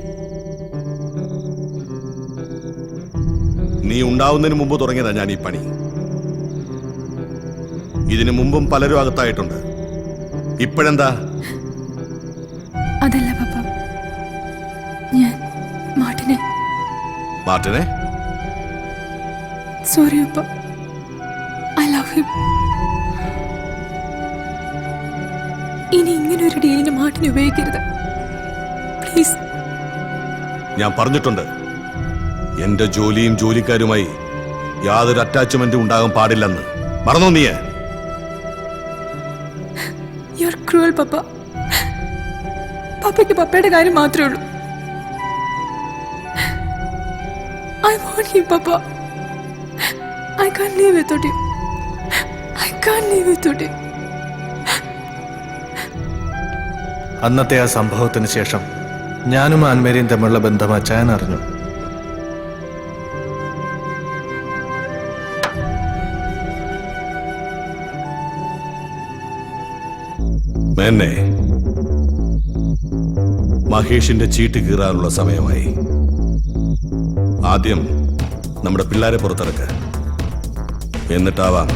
നീ ഉണ്ടാവുന്നതിന് മുമ്പ് തുടങ്ങിയതാ ഞാൻ ഈ പണി. ഇതിനു മുമ്പും പലരും അകത്തായിട്ടുണ്ട്. ഇപ്പോഴെന്താ? അതല്ല പാപ്പ, ഞാൻ മാർട്ടിനെ. മാർട്ടിനെ? സോറി അപ്പ, ഐ ലവ് ഹിം. ഇനി ഇങ്ങനെ ഒരു ഡീലിന് മാർട്ടിനെ ഉപയോഗിക്കരുത്, പ്ലീസ്. ഞാൻ പറഞ്ഞിട്ടുണ്ട്, എന്റെ ജോലിയും ജോലിക്കാരുമായി യാതൊരു അറ്റാച്ച്മെന്റും ഉണ്ടാകാൻ പാടില്ലെന്ന്. മറന്നോ നീ? യു ആർ ക്രൂവൽ പപ്പ. പപ്പയ്ക്ക് പപ്പയുടെ കാര്യം മാത്രമേ ഉള്ളൂ. I want him, Papa. I can't live without him. I can't live without him. അന്നത്തെ ആ സംഭവത്തിന് ശേഷം ഞാനും ആൻമേരിയും തമ്മിലുള്ള ബന്ധം അച്ചായൻ അറിഞ്ഞു. മേന്നെ, മഹേഷിന്റെ ചീട്ട് കീറാനുള്ള സമയമായി. ആദ്യം നമ്മുടെ പിള്ളേരെ പുറത്തിറക്ക, എന്നിട്ടാവാം.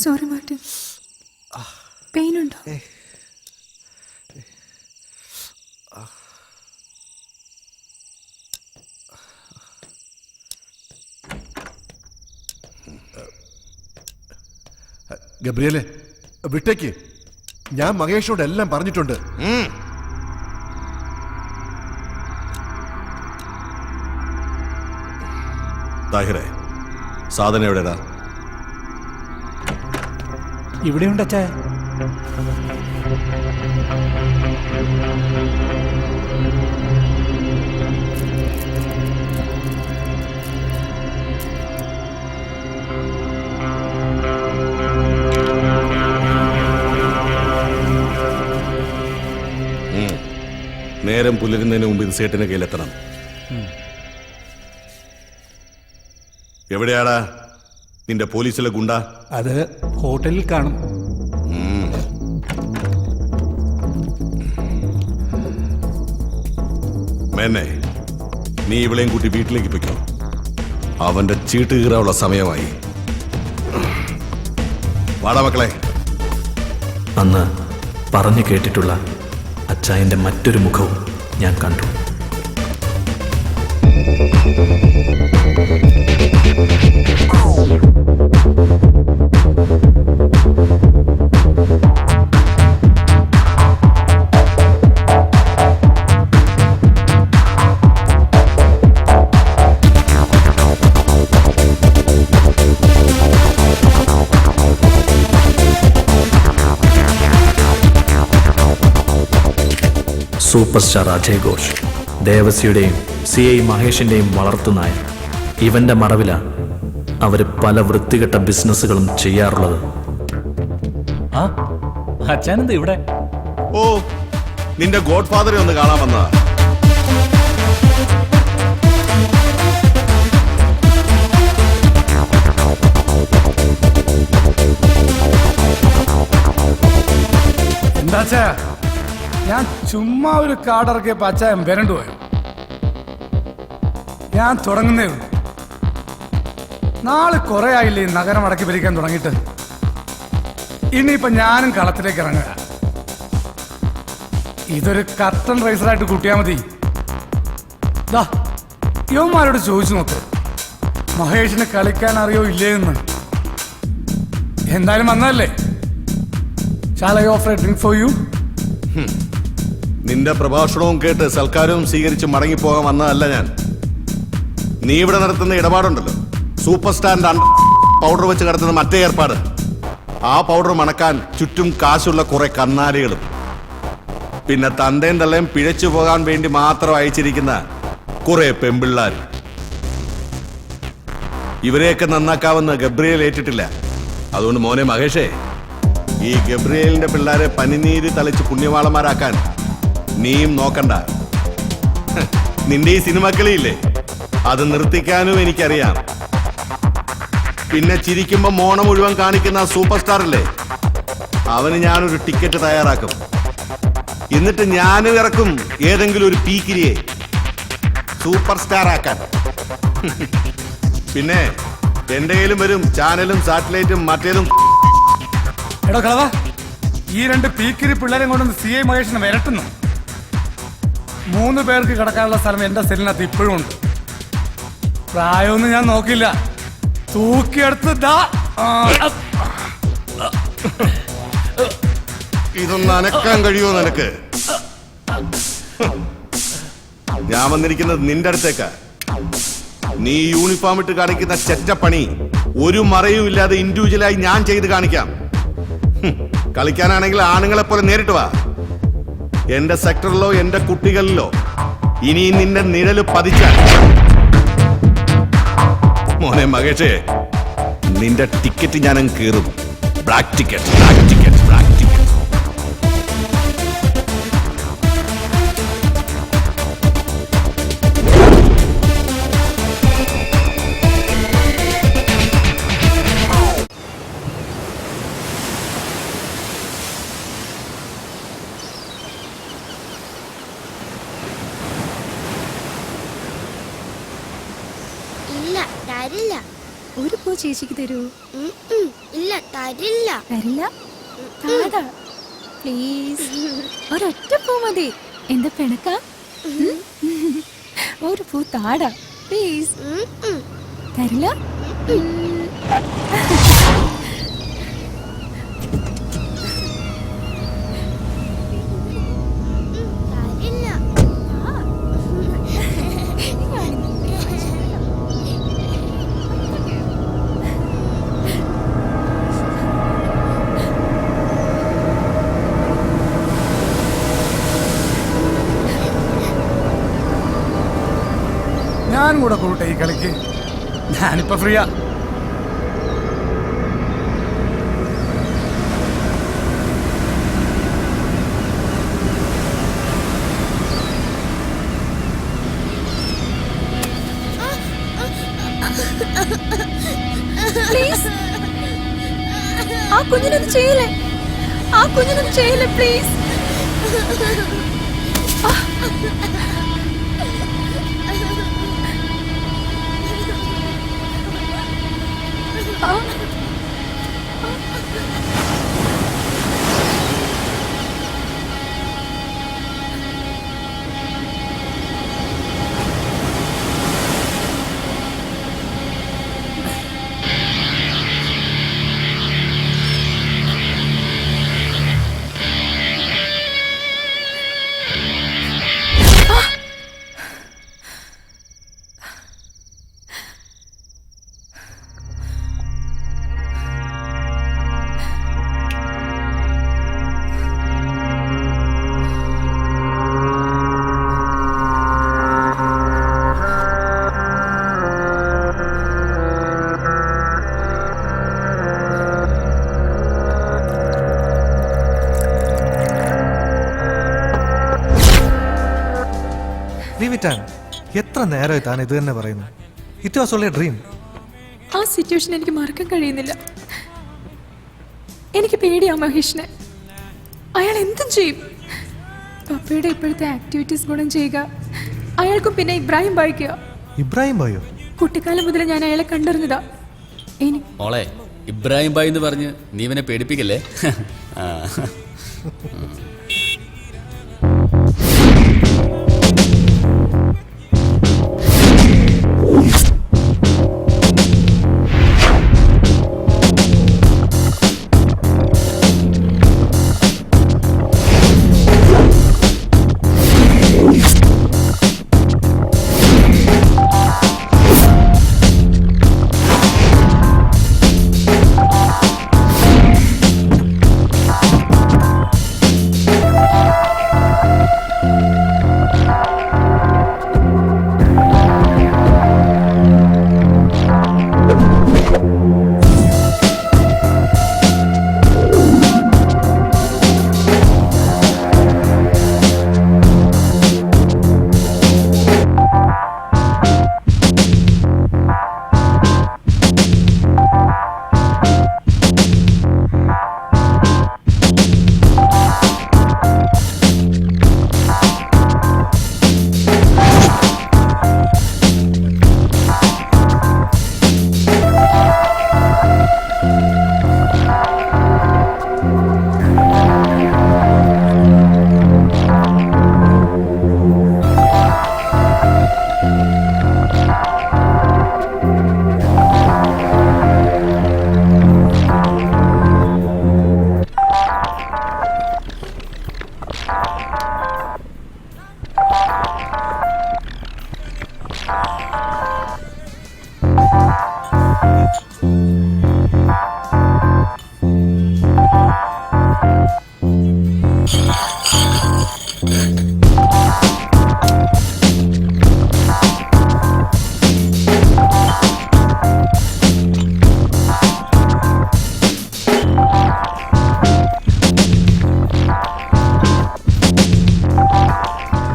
സോറി മാർട്ടിൻ, പെയിൻ ഉണ്ടോ? ഗബ്രിയലെ, വിട്ടേക്ക്. ഞാൻ മഹേഷോട് എല്ലാം പറഞ്ഞിട്ടുണ്ട്. താഹിറെ, സാധനം എവിടെടാ? ഇവിടെയുണ്ട് അച്ചായ. നേരം പുലരുന്നതിന് മുമ്പ് ഇത് സേട്ടിന്റെ കയ്യിലെത്തണം. എവിടെയാടാ നിന്റെ പോലീസിലെ ഗുണ്ട? അത് ഹോട്ടലിൽ കാണും. മേന്നെ, നീ ഇവളെയും കൂട്ടി വീട്ടിലേക്ക് പൊയ്ക്കോ. അവന്റെ ചീട്ട് കീറാനുള്ള സമയമായി. വാടാ മക്കളെ. അന്ന് പറഞ്ഞു കേട്ടിട്ടുള്ള അച്ചായൻ്റെ മറ്റൊരു മുഖവും ഞാൻ കണ്ടു. സൂപ്പർ സ്റ്റാർ അജയ് ഘോഷ്, ദേവസിയുടെയും CI മഹേഷിന്റെയും വളർത്തുനായ. ഇവന്റെ മറവിലാണ് അവര് പല വൃത്തികെട്ട ബിസിനസ്സുകളും ചെയ്യാറുള്ളത്. ആ അച്ഛനെന്താ ഇവിടെ? ഓ, നിന്റെ ഗോഡ് ഫാദറെ ഒന്ന് കാണാൻ വന്നതാ. എന്താച്ചാ ഞാൻ ചുമ്മാ ഒരു കാർഡിറക്കിയപ്പോ അച്ചായൻ വരണ്ടു പോയോ? ഞാൻ തുടങ്ങുന്നേ ഉള്ളൂ. നാളെ കുറെ ആയില്ലേ ഈ നഗരം അടക്കി ഭരിക്കാൻ തുടങ്ങിയിട്ട്. ഇനിയിപ്പൊ ഞാനും കളത്തിലേക്ക് ഇറങ്ങുക. ഇതൊരു കർട്ടൻ റൈസറായിട്ട് കൂട്ടിയാൽ മതി. യുവന്മാരോട് ചോദിച്ചു നോക്ക്, മഹേഷിന് കളിക്കാൻ അറിയോ ഇല്ലേന്ന്. എന്തായാലും വന്നതല്ലേ. Shall I offer a drink for you? നിന്റെ പ്രഭാഷണവും കേട്ട് സൽക്കാരവും സ്വീകരിച്ച് മടങ്ങിപ്പോകാൻ വന്നതല്ല ഞാൻ. നീ ഇവിടെ നടത്തുന്ന ഇടപാടുണ്ടല്ലോ, സൂപ്പർ സ്റ്റാറിന്റെ പൗഡർ വെച്ച് കിടത്തുന്ന മറ്റേ ഏർപ്പാട്. ആ പൗഡർ മണക്കാൻ ചുറ്റും കാശുള്ള കുറെ കന്നാലികളും, പിന്നെ തന്തയും തള്ളയും പിഴച്ചു പോകാൻ വേണ്ടി മാത്രം അയച്ചിരിക്കുന്ന കുറെ പെമ്പിള്ളാർ. ഇവരെയൊക്കെ നന്നാക്കാവുന്ന ഗബ്രിയേൽ ഏറ്റിട്ടില്ല. അതുകൊണ്ട് മോനെ മഹേഷേ, ഈ ഗബ്രിയേലിന്റെ പിള്ളേരെ പനിനീര് തളിച്ച് പുണ്യവാളന്മാരാക്കാൻ നീയും നോക്കണ്ട. നിന്റെ ഈ സിനിമക്കളിയില്ലേ, അത് നിർത്തിക്കാനും എനിക്കറിയാം. പിന്നെ ചിരിക്കുമ്പോ മോണ മുഴുവൻ കാണിക്കുന്ന സൂപ്പർ സ്റ്റാർ അല്ലേ, അവന് ഞാനൊരു ടിക്കറ്റ് തയ്യാറാക്കും. എന്നിട്ട് ഞാനും ഇറക്കും ഏതെങ്കിലും ഒരു പീക്കിരിയെ സൂപ്പർ സ്റ്റാർ ആക്കാൻ. പിന്നെ എന്റെ കയ്യിലും വരും ചാനലും സാറ്റലൈറ്റും മറ്റേതും. എടോ കളവാ, ഈ രണ്ട് പീക്കിരി പിള്ളേരെ കൊണ്ടൊന്ന് CI മഹേഷിനെ വരട്ടുന്നു. 3 പേർക്ക് കിടക്കാനുള്ള സ്ഥലം എന്റെ സെല്ലിനകത്ത് ഇപ്പോഴും ഉണ്ട്. പ്രായമൊന്നും ഞാൻ നോക്കില്ല, തൂക്കിയെടുത്ത് ഇതൊന്ന് അനക്കാൻ കഴിയുമോ നിനക്ക്? ഞാൻ വന്നിരിക്കുന്നത് നിന്റെ അടുത്തേക്കാ. നീ യൂണിഫോം ഇട്ട് കാണിക്കുന്ന ചെറ്റപ്പണി ഒരു മറയും ഇല്ലാതെ ഇൻഡിവിജ്വലായി ഞാൻ ചെയ്ത് കാണിക്കാം. കളിക്കാനാണെങ്കിൽ ആണുങ്ങളെ പോലെ നേരിട്ട് വാ. എന്റെ സെക്ടറിലോ എന്റെ കുട്ടികളിലോ ഇനി നിന്റെ നിഴല് പതിച്ചാൽ മോനെ മകേഷേ, നിന്റെ ടിക്കറ്റ് ഞാനും കീറും. Black ticket, black ticket, black ticket. തരില്ല. ഒരു പൂ ചേച്ചിക്ക് തരൂ? ഇല്ല, തരില്ല. തരില്ല? പ്ലീസ്, ഒരൊറ്റ പൂ മതി. എന്താ പിണക്ക? ഒരു പൂ താടാ പ്ലീസ്. തരില്ല? ഞാനും കൂടെ കൂട്ടെ ഈ കളിക്ക്. ഞാനിപ്പോ ഫ്രീയാ. ആ കുഞ്ഞിനൊന്നും ചെയ്യില്ലേ, ആ കുഞ്ഞിനൊന്നും ചെയ്യില്ലേ പ്ലീസ്. ടാൻ, എത്ര നേരമായി താൻ ഇത് തന്നെ പറയുന്നു? It was only A dream. ആ സിറ്റുവേഷൻ എനിക്ക് മറക്കാൻ കഴിയുന്നില്ല. എനിക്ക് പേടിയാ മഹേഷിനെ. അയാൾ എന്തും ചെയ്യും. പപ്പയുടെ ഇപ്പോഴത്തെ ആക്ടിവിറ്റീസ് ഗുണം ചെയ്യുക, അയാൾക്കും പിന്നെ ഇബ്രാഹിം ബായിക്കുക. ഇബ്രാഹിം ബായോ? കുട്ടിക്കാലം മുതൽ ഞാൻ അയാളെ കണ്ടറിഞ്ഞതാ. മോളെ, ഇബ്രാഹിം ബായ് എന്ന് പറഞ്ഞ് നീ ഇവനെ പേടിപ്പിക്കല്ലേ?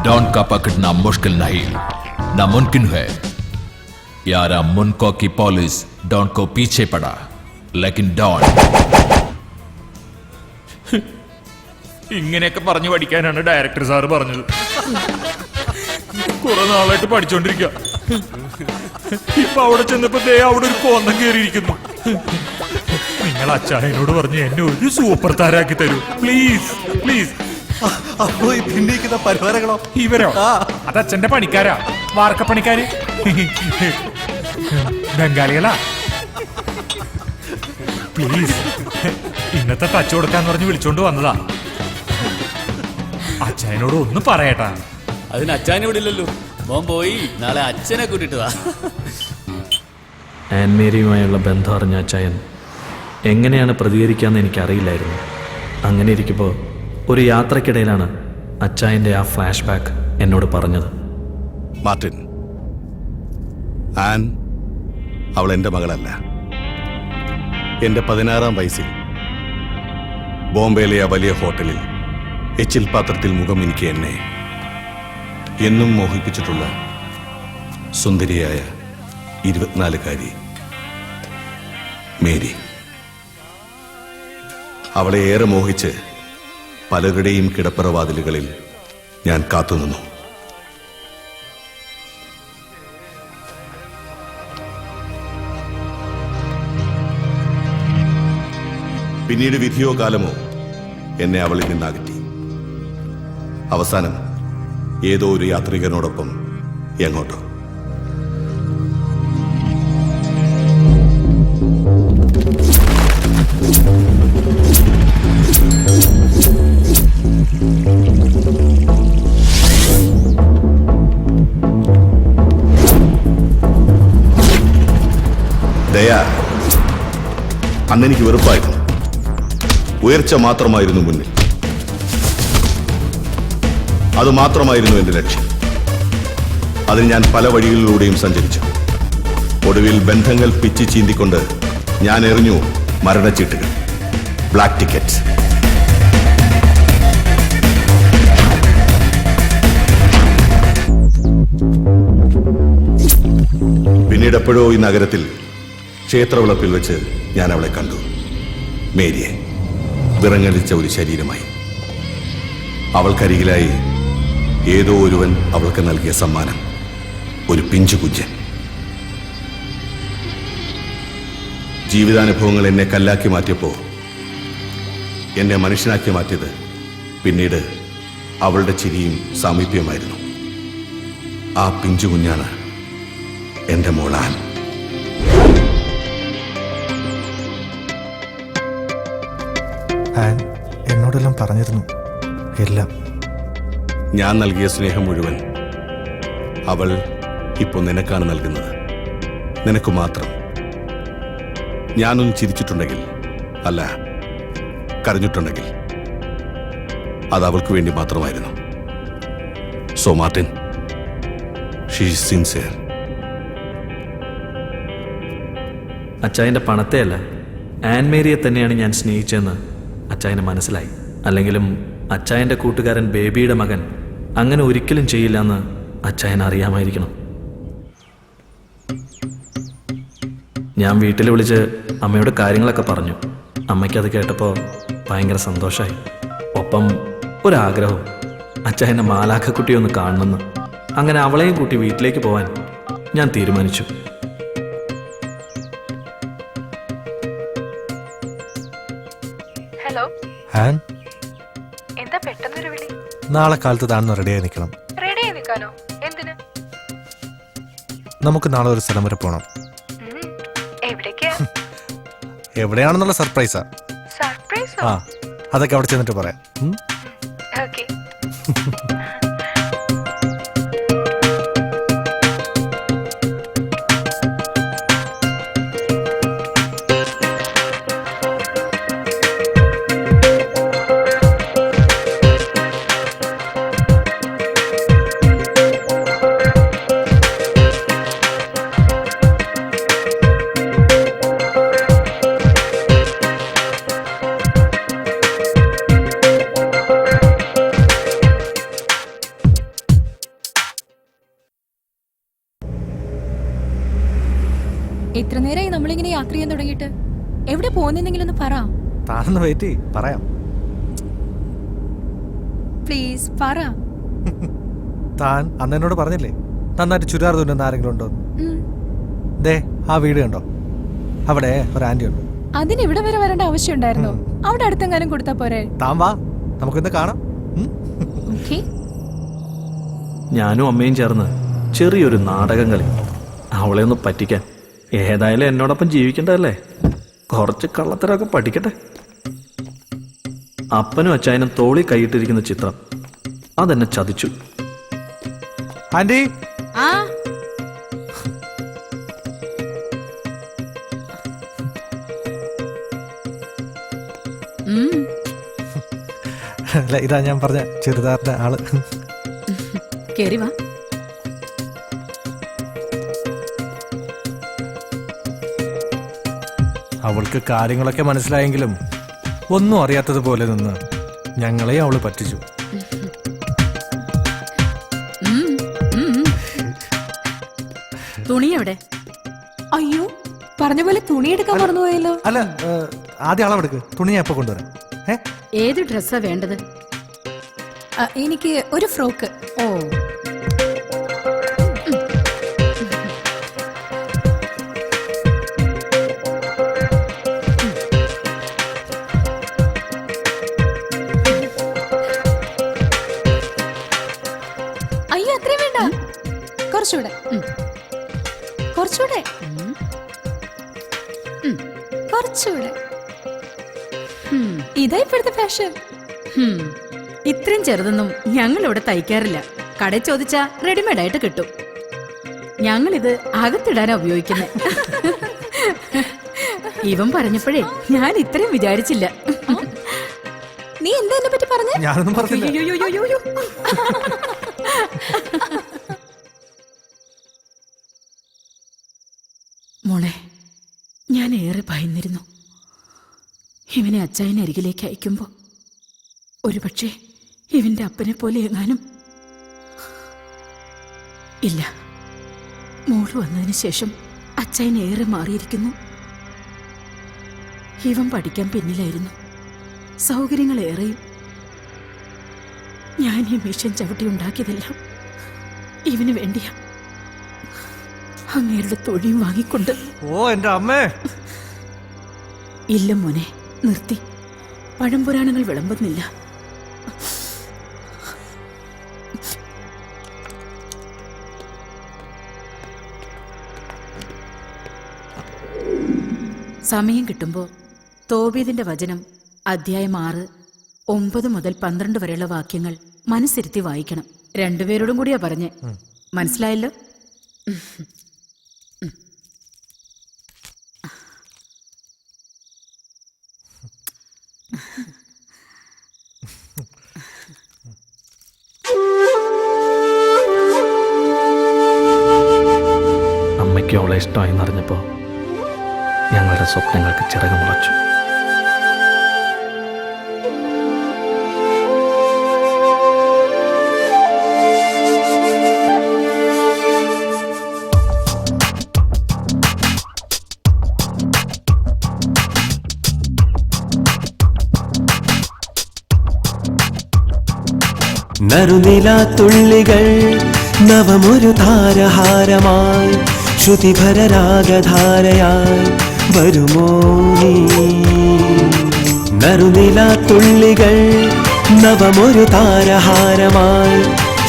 डॉन का पकड़ना मुश्किल नहीं, नामुमकिन है। यारा मुनको की पुलिस डॉन को पीछे पड़ा, लेकिन डॉन ഇങ്ങനെയൊക്കെ പറഞ്ഞു പഠിക്കാനാണ് ഡയറക്ടർ സാറ് പറഞ്ഞത്. കുറെ നാളായിട്ട് പഠിച്ചോണ്ടിരിക്കുക. ഇപ്പൊ അവിടെ ചെന്നപ്പോ അവിടെ ഒരു കോന്തം കയറിയിരിക്കുന്നു. നിങ്ങൾ അച്ചായനോട് പറഞ്ഞ് എന്നെ ഒരു സൂപ്പർ താരാക്കി തരൂ പ്ലീസ് പ്ലീസ്. അപ്പോ ഈ ഭിന്നിക്കുന്ന പരിവാരങ്ങളോ? ഇവരോ? അത് അച്ഛന്റെ പണിക്കാരാ, വാർക്കപ്പണിക്കാര്, ബംഗാളികളാ. പ്ലീസ്, ഇന്നത്തെ ടച്ച് കൊടുക്കാന്ന് പറഞ്ഞ് വിളിച്ചോണ്ട് വന്നതാ. അച്ചായനോട് ഒന്നും പറയട്ടാ. അതിന് അച്ഛനെ വിടില്ലല്ലോ. മോൻ പോയി നാളെ അച്ഛനെ കൂട്ടിട്ട് വാ. ആൻമേരിയുമായുള്ള ബന്ധം അറിഞ്ഞ അച്ചായൻ എങ്ങനെയാണ് പ്രതികരിക്കാന്ന് എനിക്കറിയില്ലായിരുന്നു. അങ്ങനെ ഇരിക്കുമ്പോൾ ഒരു യാത്രക്കിടയിലാണ് അച്ചായൻ്റെ ആ ഫ്ലാഷ് ബാക്ക് എന്നോട് പറഞ്ഞത്. മാർട്ടിൻ, ആൻ അവൾ എൻ്റെ മകളല്ല. എൻ്റെ 16-ാം വയസ്സിൽ ബോംബെയിലെ ആ വലിയ ഹോട്ടലിൽ എച്ചിൽ പാത്രത്തിൽ മുഖം എനിക്ക് എന്നെ എന്നും മോഹിപ്പിച്ചിട്ടുള്ള സുന്ദരിയായ 24-കാരി മേരി. അവളെ ഏറെ മോഹിച്ച് പലരുടെയും കിടപ്പറവാതിലുകളിൽ ഞാൻ കാത്തുനിന്നു. പിന്നീട് വിധിയോ കാലമോ എന്നെ അവളിൽ നിന്നകറ്റി. അവസാനം ഏതോ ഒരു യാത്രികനോടൊപ്പം എങ്ങോട്ടോ. ദയാ, അന്നെനിക്ക് വെറുപ്പായിരുന്നു. ഉയർച്ച മാത്രമായിരുന്നു മുന്നിൽ. അത് മാത്രമായിരുന്നു എൻ്റെ ലക്ഷ്യം. അതിന് ഞാൻ പല വഴികളിലൂടെയും സഞ്ചരിച്ചു. ഒടുവിൽ ബന്ധങ്ങൾ പിച്ചി ചീന്തിക്കൊണ്ട് ഞാൻ എറിഞ്ഞു മരണച്ചീട്ടുകൾ, ബ്ലാക്ക് ടിക്കറ്റ്. പിന്നീട് എപ്പോഴോ ഈ നഗരത്തിൽ ക്ഷേത്രവിളപ്പിൽ വെച്ച് ഞാൻ അവളെ കണ്ടു. മേരിയെ, വിറങ്ങലിച്ച ഒരു ശരീരമായി. അവൾക്കരികിലായി ഏതോ ഒരുവൻ അവൾക്ക് നൽകിയ സമ്മാനം, ഒരു പിഞ്ചു കുഞ്ഞൻ. ജീവിതാനുഭവങ്ങൾ എന്നെ കല്ലാക്കി മാറ്റിയപ്പോ എന്നെ മനുഷ്യനാക്കി മാറ്റിയത് പിന്നീട് അവളുടെ ചിരിയും സാമീപ്യമായിരുന്നു. ആ പിഞ്ചു കുഞ്ഞാണ് എന്റെ മോളാൻ. ആൻ എന്നോടെല്ലാം പറഞ്ഞിരുന്നു, എല്ലാം. ഞാൻ നൽകിയ സ്നേഹം മുഴുവൻ അവൾ ഇപ്പോൾ നിനക്കാണ് നൽകുന്നത്. നിനക്ക് മാത്രം. ഞാനൊന്ന് ചിരിച്ചിട്ടുണ്ടെങ്കിൽ, അല്ല കരഞ്ഞിട്ടുണ്ടെങ്കിൽ, അത് അവൾക്ക് വേണ്ടി മാത്രമായിരുന്നു. So Martin, she is sincere. അച്ചായൻ്റെ പണത്തെയല്ല, ആൻമേരിയെ തന്നെയാണ് ഞാൻ സ്നേഹിച്ചതെന്ന് അച്ചായന് മനസ്സിലായി. അല്ലെങ്കിലും അച്ചായൻ്റെ കൂട്ടുകാരൻ ബേബിയുടെ മകൻ അങ്ങനെ ഒരിക്കലും ചെയ്യില്ലെന്ന് അച്ചായൻ അറിയാമായിരിക്കണം. ഞാൻ വീട്ടിൽ വിളിച്ച് അമ്മയോട് കാര്യങ്ങളൊക്കെ പറഞ്ഞു. അമ്മയ്ക്കത് കേട്ടപ്പോൾ ഭയങ്കര സന്തോഷമായി. ഒപ്പം ഒരാഗ്രഹവും, അച്ചായൻ്റെ മാലാഖക്കുട്ടിയെ ഒന്ന് കാണണമെന്ന്. അങ്ങനെ അവളെയും കൂട്ടി വീട്ടിലേക്ക് പോവാൻ ഞാൻ തീരുമാനിച്ചു. ഹലോ ആൻ, എന്താ പെട്ടെന്നൊരു വിളി? നാളെ കാലത്ത് താഴ്ന്ന് റെഡിയായി നിൽക്കണം. റെഡിയായി നിൽക്കാനോ? എന്തിന്? നമുക്ക് നാളെ ഒരു സ്ഥലം വരെ പോകണം. എവിടേക്കാ? എവിടെയാണെന്നുള്ള സർപ്രൈസാ. സർപ്രൈസോ? ആ, അതൊക്കെ അവിടെ ചെന്നിട്ട് പറയാം. ഓക്കേ. എത്ര നേരമായി നമ്മളിങ്ങനെ യാത്ര ചെയ്യാൻ തുടങ്ങിയിട്ട്? എവിടെ പോകുന്നെങ്കിലും ഒന്ന് പറ. താനൊന്ന് വെയിറ്റ് ചെയ്യ്, പറയാം. പ്ലീസ് പറ. താൻ അന്ന് എന്നോട് പറഞ്ഞില്ലേ നന്നായിട്ട് ചുരിദാർ തുന്നുന്ന ആരെങ്കിലും ഉണ്ടോ? ദേ ആ വീട് കണ്ടോ? അവിടെ ഒരു ആന്റി ഉണ്ട്. അതിന് ഇവിടെ വരെ വരേണ്ട ആവശ്യം ഉണ്ടായിരുന്നോ? അവിടെ അടുത്തെങ്ങാനും കൊടുത്താ പോരെ? താൻ വാ, നമുക്കിന്ന് കാണാം. ഓക്കേ. ഞാനും അമ്മയും ചേർന്ന് ചെറിയൊരു നാടകം കളി, അവളെ ഒന്ന് പറ്റിക്കാൻ. ഏതായാലും എന്നോടൊപ്പം ജീവിക്കണ്ടല്ലേ, കുറച്ച് കള്ളത്തരമൊക്കെ പഠിക്കട്ടെ. അപ്പനും അച്ചായനും തോളി കൈയിട്ടിരിക്കുന്ന ചിത്രം അതെന്നെ ചതിച്ചു. ആന്റി, ആ അല്ല, ഇതാ ഞാൻ പറഞ്ഞ ചുരിദാറിന്റെ ആള്. കേറി വാ. അവൾക്ക് കാര്യങ്ങളൊക്കെ മനസ്സിലായെങ്കിലും ഒന്നും അറിയാത്തതുപോലെ നിന്ന് ഞങ്ങളെ അവള് പറ്റിച്ചു. തുണി എവിടെ? അയ്യോ, പറഞ്ഞ പോലെ തുണി എടുക്കാൻ മറന്നുപോയല്ലോ. അല്ല, ആദ്യം അളവെടുക്ക്, തുണി ഞാൻ ഇപ്പൊ കൊണ്ടുവരാം. ഏത് ഡ്രസ്സാ വേണ്ടത്? എനിക്ക് ഒരു ഫ്രോക്ക്. ഓ, അയ്യോ, അത്രയും വേണ്ട, കുറച്ചുകൂടെ, കുറച്ചുകൂടെ, കുറച്ചുകൂടെ. ഇതാ ഇപ്പോഴത്തെ ഫാഷൻ. ഇത്രയും ചെറുതൊന്നും ഞങ്ങൾ ഇവിടെ തയ്ക്കാറില്ല. കടയിൽ ചോദിച്ചാ റെഡിമെയ്ഡ് ആയിട്ട് കിട്ടും. ഞങ്ങളിത് അകത്തിടാനാ ഉപയോഗിക്കുന്നത്. ഇവൻ പറഞ്ഞപ്പോഴേ ഞാൻ ഇത്രയും വിചാരിച്ചില്ല. നീ എന്താ എന്നെ പറ്റി പറഞ്ഞ? ഞാനൊന്നും പറഞ്ഞില്ല. അയ്യോയ്യോയ്യോയ്യോ. മോളെ, ഞാൻ ഏറെ ഭയന്നിരുന്നു. ഇവനെ അച്ചായനെ അരികിലേക്ക് അയക്കുമ്പോ ഒരുപക്ഷെ ഇവന്റെ അപ്പനെ പോലെ എങ്ങാനും. ഇല്ല, മോള് വന്നതിന് ശേഷം അച്ചായൻ ഏറെ മാറിയിരിക്കുന്നു. ഇവൻ പഠിക്കാൻ പിന്നിലായിരുന്നു, സൗകര്യങ്ങൾ ഏറെയും. ഞാൻ ഈ മിഷൻ ചവിട്ടി ഉണ്ടാക്കിയതെല്ലാം ഇവന് വേണ്ടിയാ. അങ്ങേരുടെ തൊഴിയും വാങ്ങിക്കൊണ്ട്. ഓ എന്റെ അമ്മേ! ഇല്ല മോനെ, നിർത്തി. പഴംപുരാണങ്ങൾ വിളമ്പുന്നില്ല. സമയം കിട്ടുമ്പോൾ തോബീദിന്റെ വചനം അധ്യായം 6, 9 മുതൽ 12 വരെയുള്ള വാക്യങ്ങൾ മനസ്സിരുത്തി വായിക്കണം. രണ്ടുപേരോടും കൂടിയാ പറഞ്ഞേ. മനസ്സിലായല്ലോ? അമ്മയ്ക്ക് അവളെ ഇഷ്ടമായി എന്നറിഞ്ഞപ്പോൾ ഞങ്ങളുടെ സ്വപ്നങ്ങൾക്ക് ചിറക് മുളച്ചു. നറുനിലാത്തുള്ളികൾ നവമൊരു താരഹാരമായി ശ്രുതിഭരരാഗധാരയായി വരുമോ നീ? നറുനിലാത്തുള്ളികൾ നവമൊരു താരഹാരമായി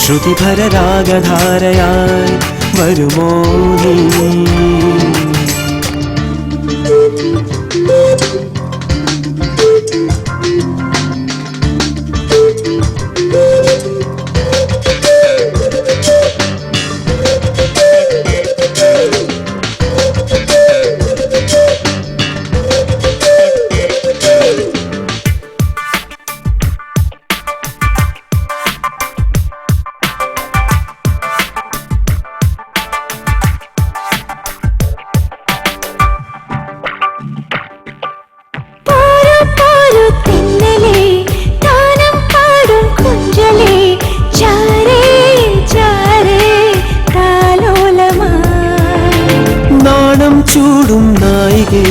ശ്രുതിഭരരാഗധാരയായി വരുമോ നീ? ചൂടും നായികേ,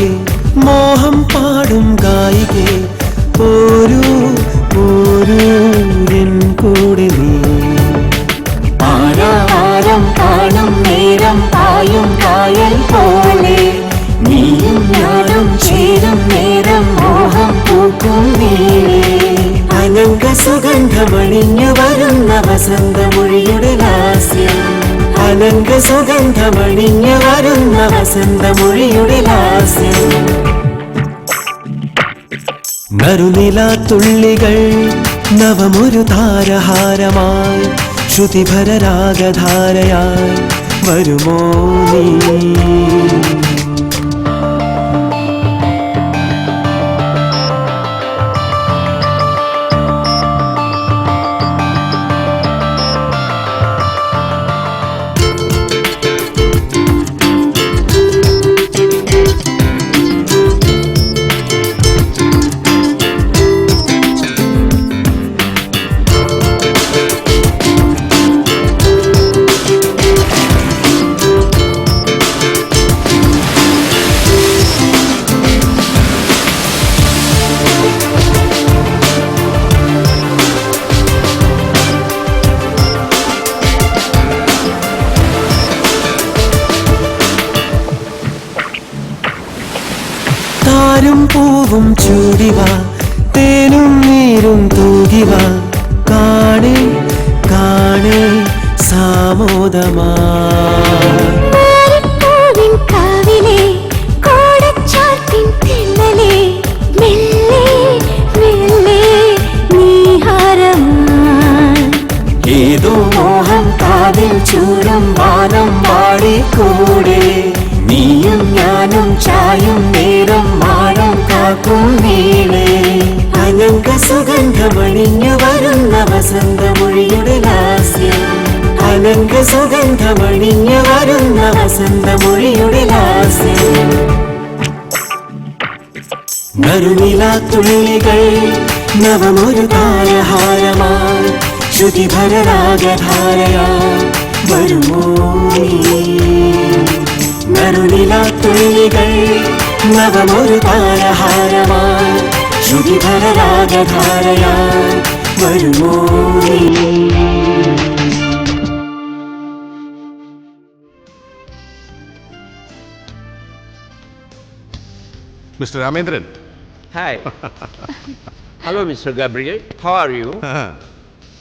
മോഹം പാടും ഗായികേ, പോരൂ പോരൂ എൻ കൂടെ നീ. ആരാവാരം കാണും നേരം പായും കായൽ പോലെ നീയും ഞാനും ചേരും നേരം മോഹം പൂക്കും നീളേ. അനങ്ക സുഗന്ധമണിഞ്ഞു വരുന്ന വസന്തമൊഴിയുടെ ലാസ്യം, അനങ്ക സുഗന്ധമണിഞ്ഞു വരുന്ന വസന്തമൊഴിയുടെ ലാസ്യം. നറുനിലാത്തുള്ളികൾ നവമൊരു താരഹാരമായി ശ്രുതിഭരരാഗധാരയായി വരുമോ നീ? താരും പൂവും ചൂടിവ, തേനും നീരും തൂകിവ, കാണേ കാണേ സാമോദമാവിലെ ഏതോ മോഹം കാതിൽ ചൂടും വാനം പാടിക്കൂടെ നീയും ഞാനും ചായും നേരം മാടം കാക്കും നീളേ. അനങ്ക സുഗന്ധമണിഞ്ഞു വരുന്ന വസന്തമൊഴിയുടെ ലാസ്യം, അനങ്ക സുഗന്ധമണിഞ്ഞു വരുന്ന വസന്തമൊഴിയുടെ ലാസ്യം. നറുനിലാത്തുള്ളികൾ നവമൊരു താരഹാരമായി ശ്രുതിഭരരാഗധാരയായി വരുമോ നീ? നറുനിലാത്തുള്ളികൾ നവമൊരു താരഹാരമായി ശ്രുതിധര രാഗധാരയായി വരുമോ നീ? Mister Ramendran. Hi. Hello mister Gabriel, how are you?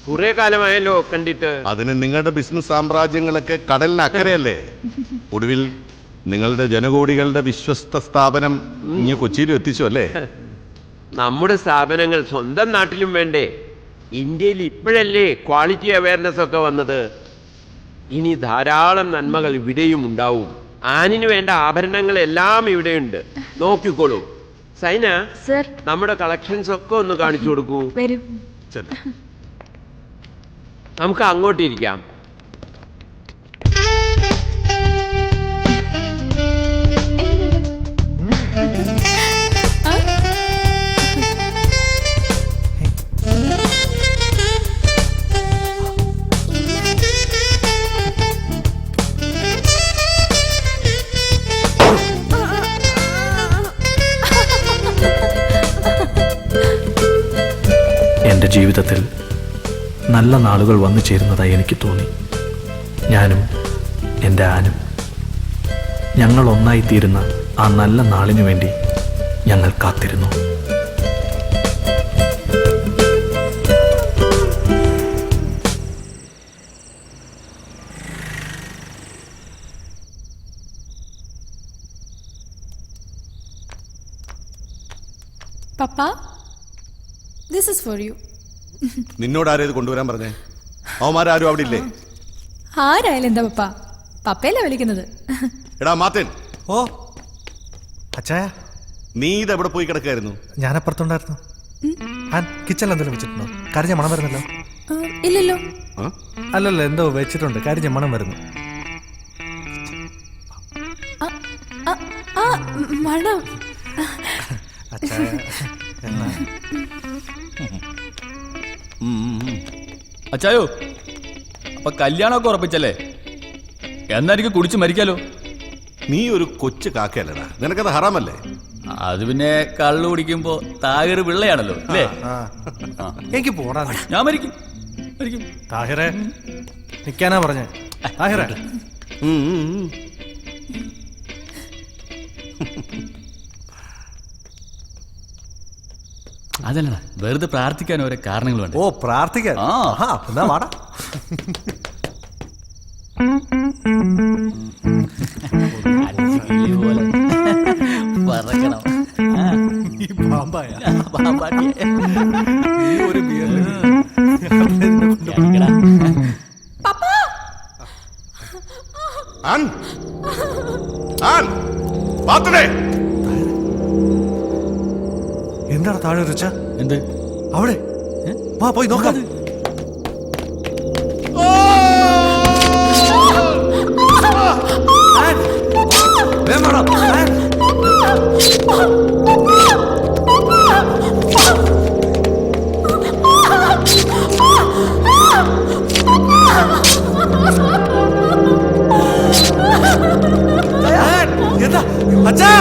കുറെ കാലമായല്ലോ കണ്ടിട്ട്. അതിന് നിങ്ങളുടെ ബിസിനസ് സാമ്രാജ്യങ്ങളൊക്കെ കടലിന് അക്കരയല്ലേ. ഒടുവിൽ നിങ്ങളുടെ ജനകോടികളുടെ വിശ്വസ്ത സ്ഥാപനം ഇങ്ങ് കൊച്ചിയിലും എത്തിച്ചു അല്ലേ? നമ്മുടെ സ്ഥാപനങ്ങൾ സ്വന്തം നാട്ടിലും വേണ്ടേ? ഇന്ത്യയിൽ ഇപ്പോഴല്ലേ ക്വാളിറ്റി അവയർനെസ് ഒക്കെ വന്നത്. ഇനി ധാരാളം നന്മകൾ ഇവിടെയും ഉണ്ടാവും. ആനിന് വേണ്ട ആഭരണങ്ങളെല്ലാം ഇവിടെയുണ്ട്, നോക്കിക്കോളൂ. സൈന, സർ, നമ്മുടെ കളക്ഷൻസ് ഒക്കെ ഒന്ന് കാണിച്ചു കൊടുക്കൂ. വരൂ. നമുക്ക് അങ്ങോട്ടിരിക്കാം. എൻ്റെ ജീവിതത്തിൽ നല്ല നാളുകൾ വന്നു ചേരുന്നതായി എനിക്ക് തോന്നി. ഞാനും എൻ്റെ ആനും ഞങ്ങൾ ഒന്നായിത്തീരുന്ന ആ നല്ല നാളിനു വേണ്ടി ഞങ്ങൾ കാത്തിരുന്നു. പപ്പ, ദിസ് ഇസ് ഫോർ യു. നിന്നോട് ആരേത് കൊണ്ടുവരാൻ പറഞ്ഞേ? അവന്മാരും അവിടെ ഇല്ലേ? ആരായാലും എന്താ പപ്പ, പപ്പയല്ലേ വിളിക്കുന്നത്. എടാ മാത്തൻ. ഓ അച്ചായ, നീ ഇതെവിടെ പോയി കിടക്കായിരുന്നു? ഞാനപ്പുറത്തുണ്ടായിരുന്നു. കിച്ചണിൽ എന്തെങ്കിലും വെച്ചിട്ടുണ്ടോ? കരിഞ്ഞ മണം വരുന്നല്ലോ. ഇല്ലല്ലോ. അല്ലല്ലോ, എന്തോ വെച്ചിട്ടുണ്ട്, കരിഞ്ഞ മണം വരുന്നു. മണം. അച്ചായ എന്നാ അച്ചായോ, അപ്പൊ കല്യാണമൊക്കെ ഉറപ്പിച്ചല്ലേ? എന്നായിരിക്കും കുടിച്ച് മരിക്കാലോ. നീ ഒരു കൊച്ചു കാക്കയല്ലടാ, നിനക്കത് ഹറാമല്ലേ? അത് പിന്നെ കള്ളു കുടിക്കുമ്പോ താഹിർ പിള്ളയാണല്ലോ അല്ലേ? എനിക്ക് പോടാ. ഞാൻ മരിക്കും. താഹിറെ നിക്കാനാ പറഞ്ഞേ. താഹിറെ അതല്ല, വെറുതെ പ്രാർത്ഥിക്കാൻ ഓരോ കാരണങ്ങൾ വേണ്ട. ഓ, പ്രാർത്ഥിക്കാൻ. എന്നാ വാടാ. പറക്കണം. ഒരു എന്താണ് താഴെ റിച്ച? എന്ത്? അവിടെ വാ, പോയി നോക്കാം. എന്താ അച്ഛാ?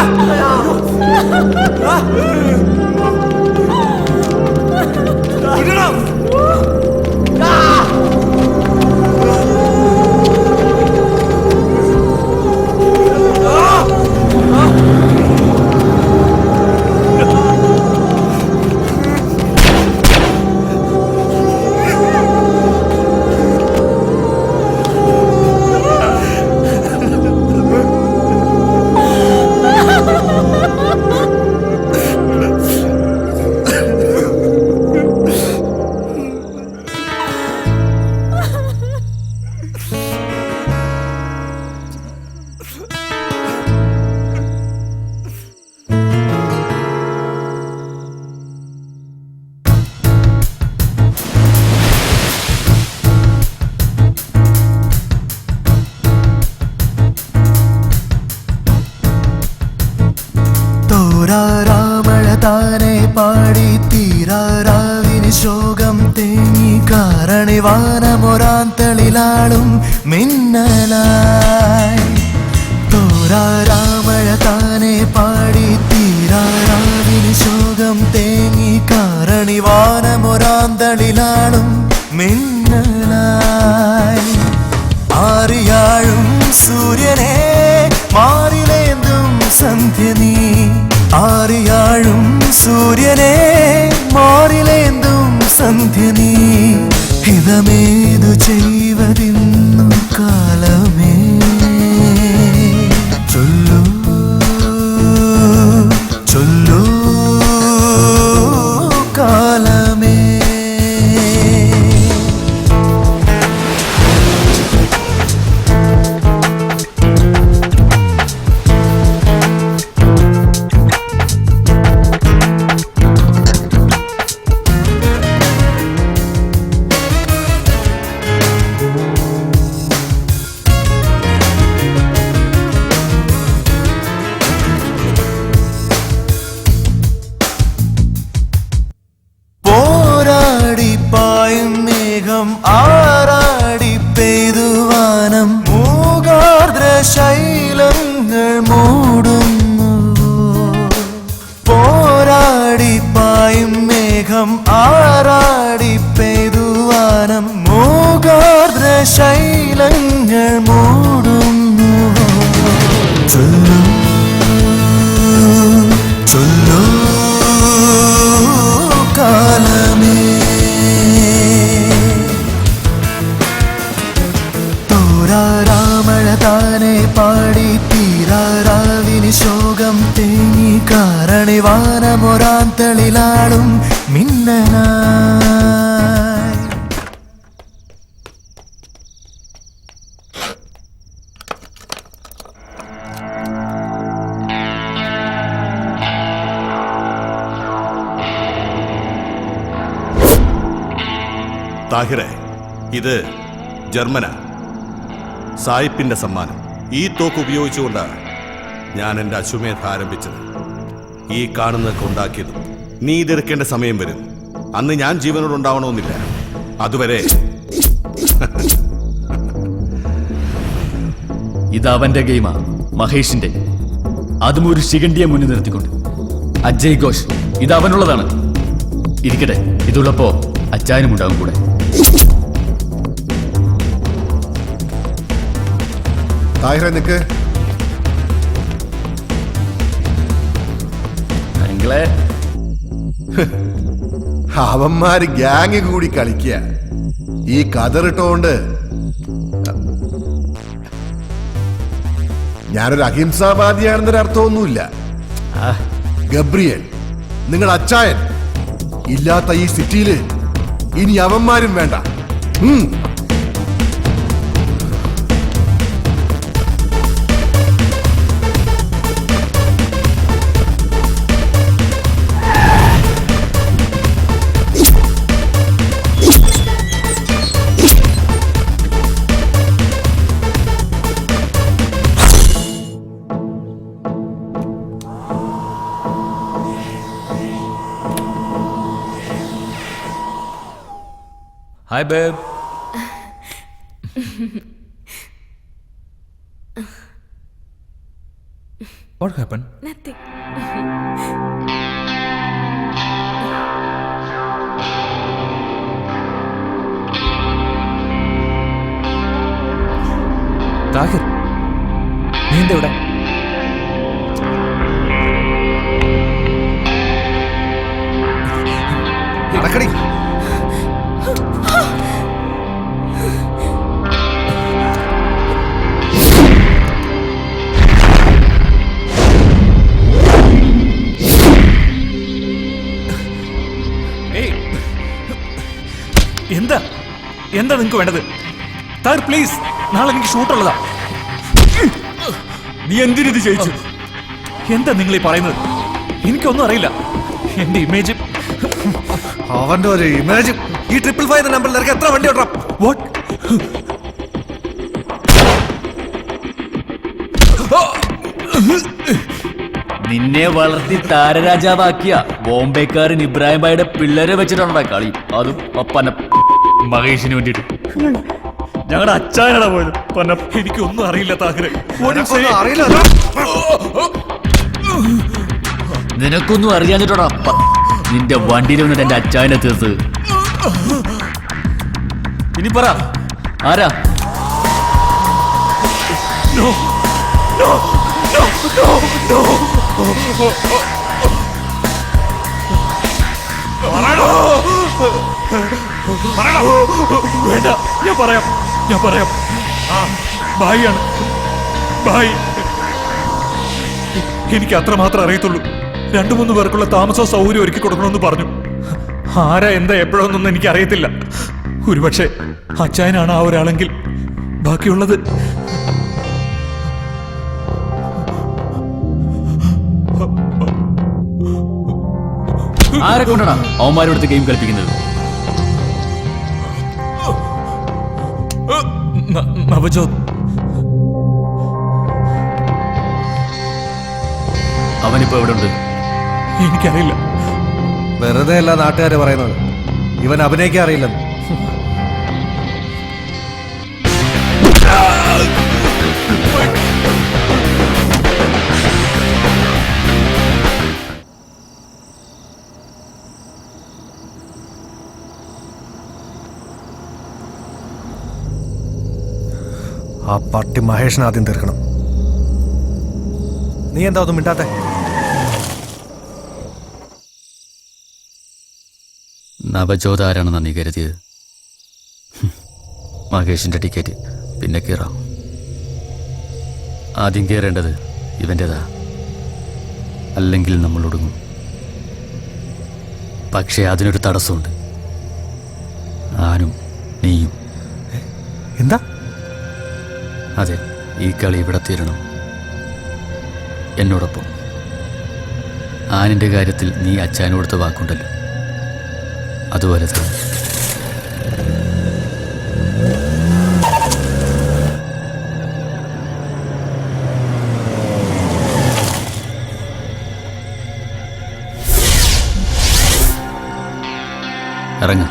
താനെ പാടി തീരാറാവിന് ശോകം തേങ്ങി കാരണിവാനമൊരാന്തളിലാളും മിന്നലായി തോരാരാമഴ താനെ പാടി തീരാരാവിന് ശോകം തേങ്ങി കാരണിവാനമൊരാന്തളിലാളും മിന്നലായി ആറിയാഴും സൂര്യനെ മാറിലേന്തും സന്ധ്യ നീ ആറിയാഴും സൂര്യനെ മാറിലേന്തും സന്ധ്യ നീ ഹിതമേതു ചെയ്വതിന്നു കാലമേ ചൊല്ലൂ ചൊല്ലൂ കാലമേ പോരാടിപ്പായും മേഘം ആറാടി പെയ്തുവാനം മൂകാർദ്ര ശൈലങ്ങൾ മൂടുന്നു പോരാടിപ്പായും മേഘം ആറാടി പെയ്തുവാനം മൂകാർദ്ര ശൈലങ്ങൾ മൂടുന്നു ചൊല്ലൂ ചൊല്ലൂ കാലമേ തോരാരാമഴ താനെ പാടി തീരാരാവിന് ശോകം തേങ്ങി കാരണിവാനമൊരാന്തളിലാളും മിന്നലായി താഹിറെ, ഇത് ജർമ്മന സായിപ്പിന്റെ സമ്മാനം. ഈ തോക്ക് ഉപയോഗിച്ചുകൊണ്ടാണ് ഞാൻ എൻ്റെ അശ്വമേധ ആരംഭിച്ചത്. ഈ കാണുന്നതൊക്കെ ഉണ്ടാക്കിയതും നീ ഇതെടുക്കേണ്ട സമയം വരും. അന്ന് ഞാൻ ജീവനോട് ഉണ്ടാവണമെന്നില്ല. അതുവരെ ഇത് അവന്റെ ഗെയിമാ, മഹേഷിന്റെ. അതും ഒരു ശിഖണ്ഡിയെ മുന്നിൽ നിർത്തിക്കൊണ്ട്. അജയ് ഘോഷ്, ഇത് അവനുള്ളതാണ്. ഇരിക്കട്ടെ, ഇതുള്ളപ്പോ അച്ചായനും ഉണ്ടാവും കൂടെ. താഹിറെ നിക്ക്. അങ്കിളെ, അവന്മാര് ഗ്യാങ് കൂടി കളിക്കുക. ഈ കതറിട്ടോണ്ട് ഞാനൊരു അഹിംസാവാദിയാണെന്നൊരു അർത്ഥമൊന്നുമില്ല. ഗബ്രിയേൽ, നിങ്ങൾ അച്ചായൻ ഇല്ലാത്ത ഈ സിറ്റിയില് ഇനി അവന്മാരും വേണ്ട. Hi, babe. What happened? Nothing. Thahir, നീ എന്താ ഇവിടെ? നടക്കടി. എന്താ എന്താ നിങ്ങക്ക് വേണ്ടത്? താർ പ്ലീസ്, നാളെ എനിക്ക് ഷൂട്ടുള്ളതാ. നീ എന്തിനു ചെയ്യിച്ചു? എന്താ നിങ്ങൾ ഈ പറയുന്നത്? എനിക്കൊന്നും അറിയില്ല. എന്റെ ഇമേജ്, അവന്റെ ഒരു ഇമേജ്. ഈ 555 നമ്പറിൽ നിനക്ക് എത്ര വണ്ടി ഓടാം? വാട്ട്? നിന്നെ വളർത്തി താരരാജാവാക്കിയ ബോംബെക്കാരൻ ഇബ്രാഹിം ഭായിയുടെ പിള്ളേരെ വെച്ചിട്ടാണ് കളി. അതും ഒപ്പന മഹേഷിന് വേണ്ടിയിട്ട്. ഞങ്ങളുടെ അച്ചായനടാ പോയത്. പൊന്നം, എനിക്കൊന്നും അറിയില്ല താഹിറെ. നിനക്കൊന്നും അറിയാഞ്ഞിട്ടോടാ നിന്റെ വണ്ടിയിൽ വന്നിട്ട് എന്റെ അച്ചായനെ തീർത്ത്. ഇനി പറ ആരാ? വേണ്ട, ഞാൻ പറയാം. ഭായിയാണ്, ഭായി. എനിക്ക് അത്ര മാത്രം അറിയത്തുള്ളൂ. 2-3 പേർക്കുള്ള താമസ സൗകര്യം ഒരുക്കി കൊടുക്കണമെന്ന് പറഞ്ഞു. ആരാ എന്താ എപ്പോഴൊന്നും എനിക്ക് അറിയത്തില്ല. ഒരുപക്ഷെ അച്ചായനാണ് ആ ഒരാളെങ്കിൽ ബാക്കിയുള്ളത് ആരെ കൊണ്ടാണ് അവന്മാരോടുത്ത് ഗെയിം കളിപ്പിക്കുന്നത്? നവജോത്. അവനിപ്പോ എവിടെ ഉണ്ട്? എനിക്കറിയില്ല. വെറുതെ അല്ല നാട്ടുകാര് പറയുന്നത്, ഇവൻ അഭിനയിക്കാൻ അറിയില്ലെന്ന്. ആ പട്ടി മഹേഷിനെ ആദ്യം തീർക്കണം. നീ എന്താ ഒന്നും മിണ്ടാത്തെ? നവജോത് ആരാണെന്നാ നീ കരുതിയത്? മഹേഷിന്റെ ടിക്കറ്റ് പിന്നെ കയറാം. ആദ്യം കയറേണ്ടത് ഇവൻ്റെതാ, അല്ലെങ്കിൽ നമ്മൾ ഒടുങ്ങും. പക്ഷേ അതിനൊരു തടസ്സമുണ്ട്. ആനും നീയും. എന്താ? അതെ, ഈ കളി ഇവിടെ തീരണം എന്നോടൊപ്പം. ആനിൻ്റെ കാര്യത്തിൽ നീ അച്ചാനോടുത്ത വാക്കുണ്ടല്ലോ, അതുപോലെ തന്നെ. ഇറങ്ങ.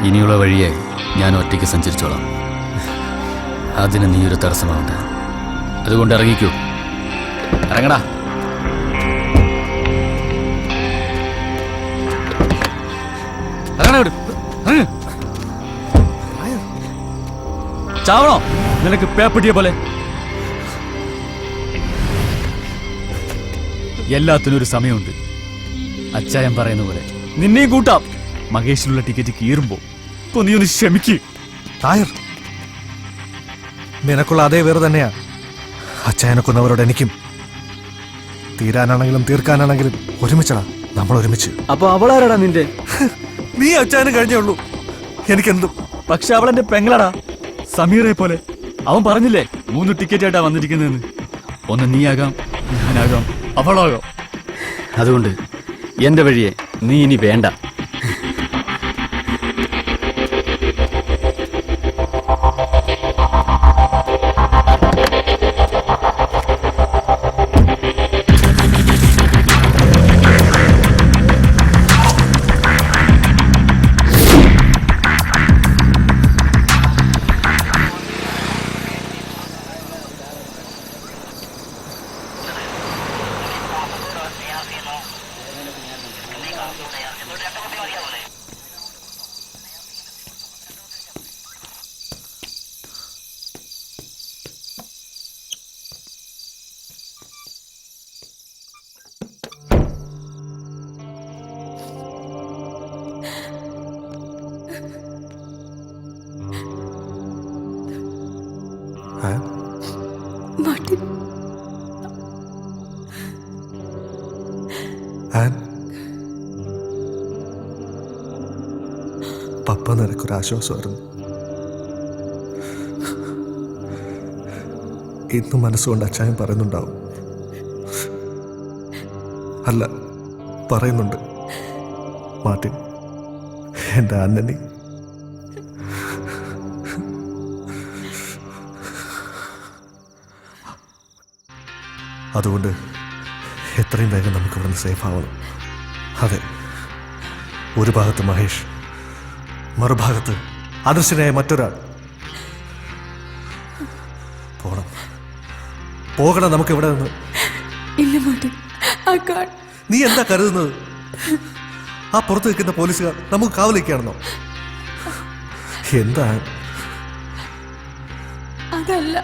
ഇനിയുള്ള വഴിയായി ഞാൻ ഒറ്റയ്ക്ക് സഞ്ചരിച്ചോളാം. അതിന് നീ ഒരു തടസ്സമാവണ്ട. അതുകൊണ്ട് ഇറങ്ങിക്കൂ. ഇറങ്ങടാ. ചാവണോ നിനക്ക് പേപ്പട്ടിയെ പോലെ? എല്ലാത്തിനും ഒരു സമയമുണ്ട്. അച്ചായൻ പറയുന്ന പോലെ നിന്നെയും കൂട്ടാം. മഹേഷിനുള്ള ടിക്കറ്റ് കീറുമ്പോ നീ ഒന്ന് ക്ഷമിക്ക്. തായർ, നിനക്കുള്ള അതേ വേറെ തന്നെയാ അച്ചായനെ കൊന്നവരോട് എനിക്കും. തീരാനാണെങ്കിലും തീർക്കാനാണെങ്കിലും ഒരുമിച്ചടാ, നമ്മൾ ഒരുമിച്ച്. അപ്പൊ അവളാരാടാ നിന്റെ? നീ അച്ചായന് കഴിഞ്ഞേ ഉള്ളൂ, എനിക്കെന്തും. പക്ഷെ അവളെന്റെ പെങ്ങളാടാ, സമീറെ പോലെ. അവൻ പറഞ്ഞില്ലേ 3 ടിക്കറ്റ് ആയിട്ടാ വന്നിരിക്കുന്നതെന്ന്. ഒന്ന് നീയാകാം, ഞാനാകാം, അവളാകാം. അതുകൊണ്ട് എന്റെ വഴിയെ നീ ഇനി വേണ്ട. പപ്പ നിനക്കൊരാശ്വാസമായിരുന്നു. ഇന്നും മനസ്സുകൊണ്ട് അച്ചായൻ പറയുന്നുണ്ടാവും. അല്ല, പറയുന്നുണ്ട്. മാർട്ടിൻ, എൻ്റെ അന്നനി. അതുകൊണ്ട് എത്രയും വേഗം നമുക്ക് ഇവിടുന്ന് സേഫ് ആവണം. അതെ, ഒരു ഭാഗത്ത് മഹേഷ്, മറുഭാഗത്ത് അദൃശ്യനായ മറ്റൊരാൾ. പോകണം നമുക്ക് ഇവിടെ നിന്ന്. ഇല്ല മാർട്ടിൻ, നീ എന്താ കരുതുന്നത്? ആ പുറത്ത് നിൽക്കുന്ന പോലീസുകാർ നമുക്ക് കാവലിക്കാണെന്നോ? എന്താ? അതല്ല,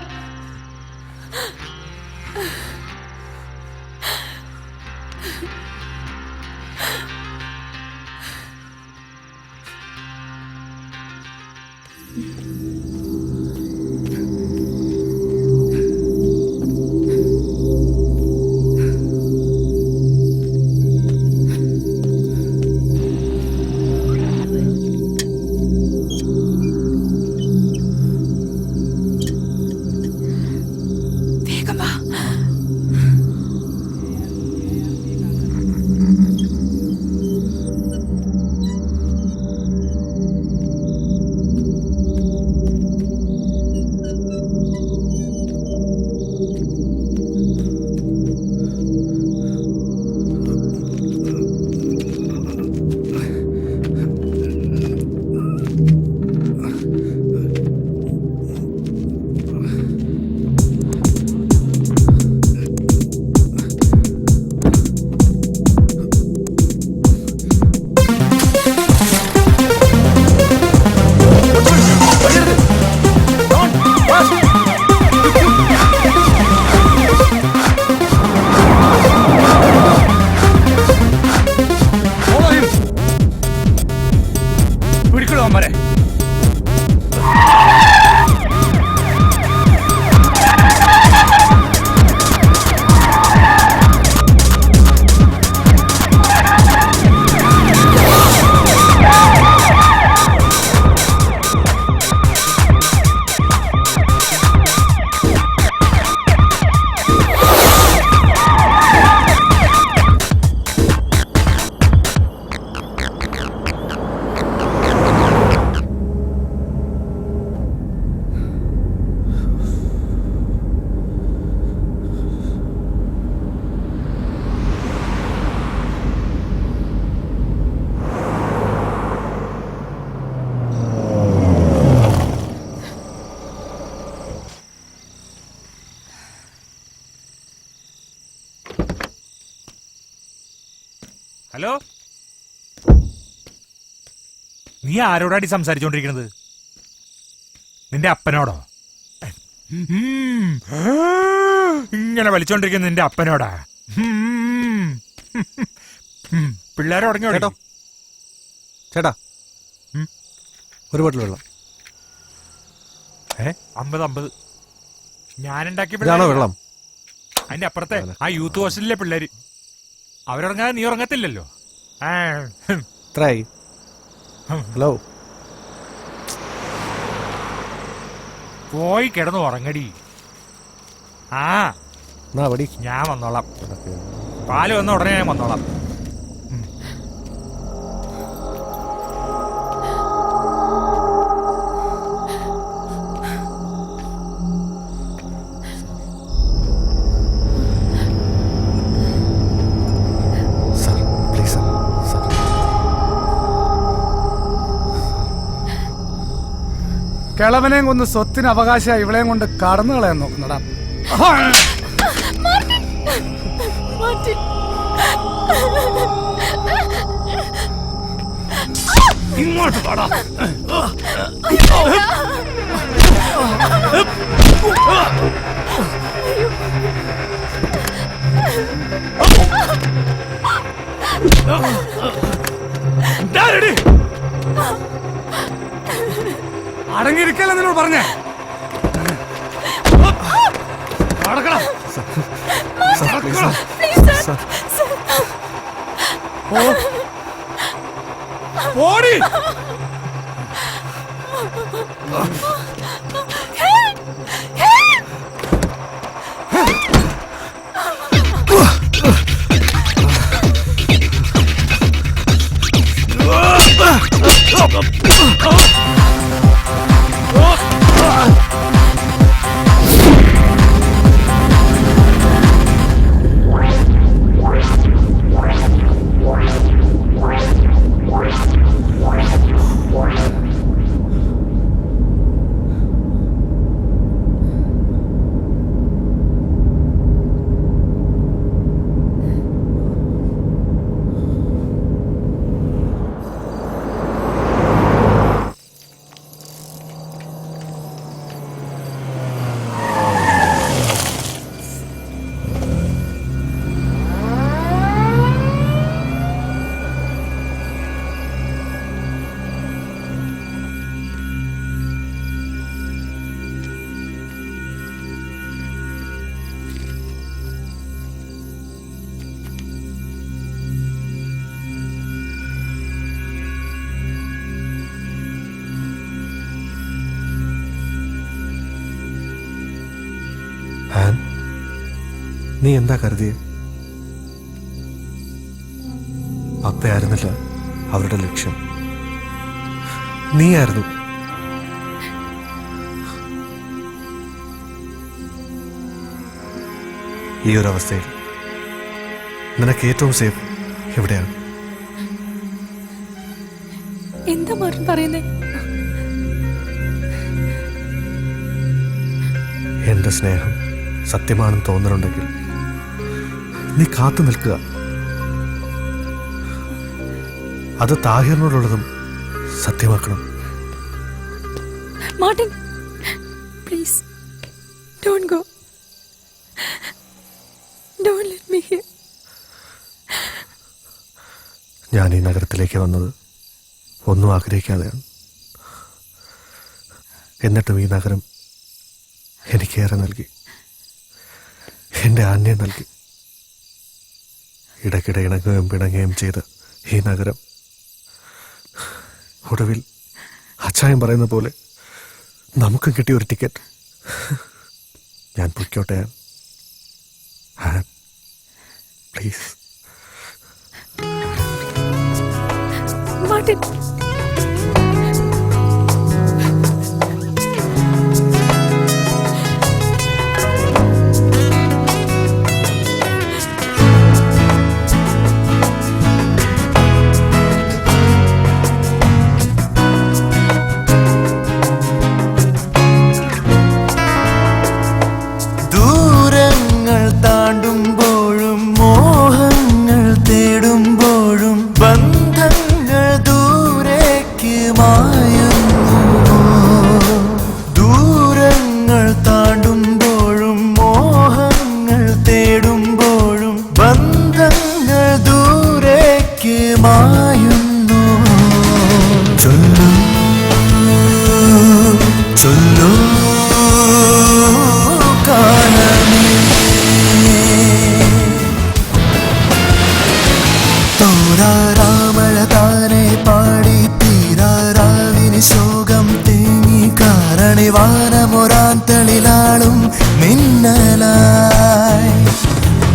ഹലോ, നീ ആരോടാടി സംസാരിച്ചോണ്ടിരിക്കുന്നത്? നിന്റെ അപ്പനോടോ? ഇങ്ങനെ വലിച്ചോണ്ടിരിക്കുന്ന നിന്റെ അപ്പനോടാ? പിള്ളേരെ ഉടങ്ങിയോ? കേട്ടോ ചേട്ടാ, ഒരു ബോട്ടിൽ വെള്ളം. 50 ഞാനുണ്ടാക്കിയ വെള്ളം. അതിന്റെ അപ്പുറത്തെ ആ യൂത്ത് ഹോസ്റ്റലിലെ പിള്ളേര് അവരുറങ്ങാതെ നീ ഉറങ്ങത്തില്ലല്ലോ. ഹലോ, പോയി കിടന്നു ഉറങ്ങടി. ആ ഞാൻ വന്നോളാം. പാല് വന്ന ഉടനെ ഞാൻ വന്നോളാം. കിളവനെയും കൊന്ന് സ്വത്തിന് അവകാശമായി ഇവളെയും കൊണ്ട് കടന്നു കളയാൻ നോക്കുന്നടാ. ഇങ്ങോട്ട് പാടാ. അടങ്ങിയിരിക്കല്ല നിന്നോട് പറഞ്ഞേ. ഓടി നീ എന്താ കരുതിയേ? അപ്പയായിരുന്നില്ല അവരുടെ ലക്ഷ്യം, നീയായിരുന്നു. ഈ ഒരു അവസ്ഥയിൽ നിനക്ക് ഏറ്റവും സേഫ് എവിടെയാണ്? എന്താ മാർട്ടിൻ പറയുന്നേ? എന്റെ സ്നേഹം സത്യമാണെന്ന് തോന്നുന്നുണ്ടെങ്കിൽ നീ കാത്തു നിൽക്കുക. അത് താഹിറിനോടുള്ളതും സത്യമാക്കണം. Martin, please don't go. Don't let me here. ഞാൻ ഈ നഗരത്തിലേക്ക് വന്നത് ഒന്നും ആഗ്രഹിക്കാതെയാണ്. എന്നിട്ടും ഈ നഗരം എനിക്കേറെ നൽകി, എൻ്റെ ആന്യം നൽകി. ഇടയ്ക്കിടെ ഇണങ്ങുകയും പിണങ്ങുകയും ചെയ്ത് ഈ നഗരം ഒടുവിൽ അച്ചായം പറയുന്ന പോലെ നമുക്കും കിട്ടിയ ഒരു ടിക്കറ്റ്. ഞാൻ പൊയ്ക്കോട്ടെ പ്ലീസ്. മാർട്ടിൻ, ദൂരങ്ങൾ താണ്ടുമ്പോഴും മോഹങ്ങൾ തേടുമ്പോഴും ബന്ധങ്ങൾ ദൂരേക്ക് മായുന്നു. ദൂരങ്ങൾ താണ്ടുമ്പോഴും മോഹങ്ങൾ തേടുമ്പോഴും ബന്ധങ്ങൾ ദൂരേക്ക് മായുന്നു. ചൊല്ലൂ ചൊല്ലൂ തോരാമഴ താനെ പാടി തീരാറാവിന് ശോകം തേങ്ങി കാരണിവാനമൊരാന്തളിലാളും മിന്നലായി.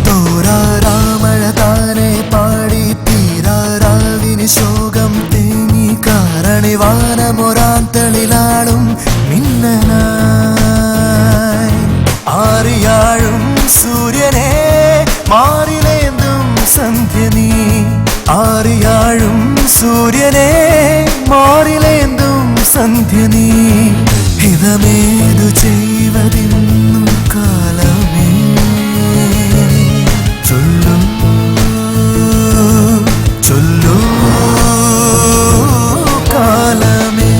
തോരാമഴ താനെ പാടി തീരാറാവിന് ശോകം തേങ്ങി കാരണിവാനമൊരാന്തളിലാളും മിന്നലായി. ആറിയാഴും സൂര്യനെ മാറിലേന്തും സന്ധ്യ നീ. ആറിയാഴും സൂര്യനെ മാറിലേന്തും സന്ധ്യ നീ. ഹിതമേതു ചെയ്വതിന്നു കാലമേ. ചൊല്ലൂ ചൊല്ലൂ കാലമേ.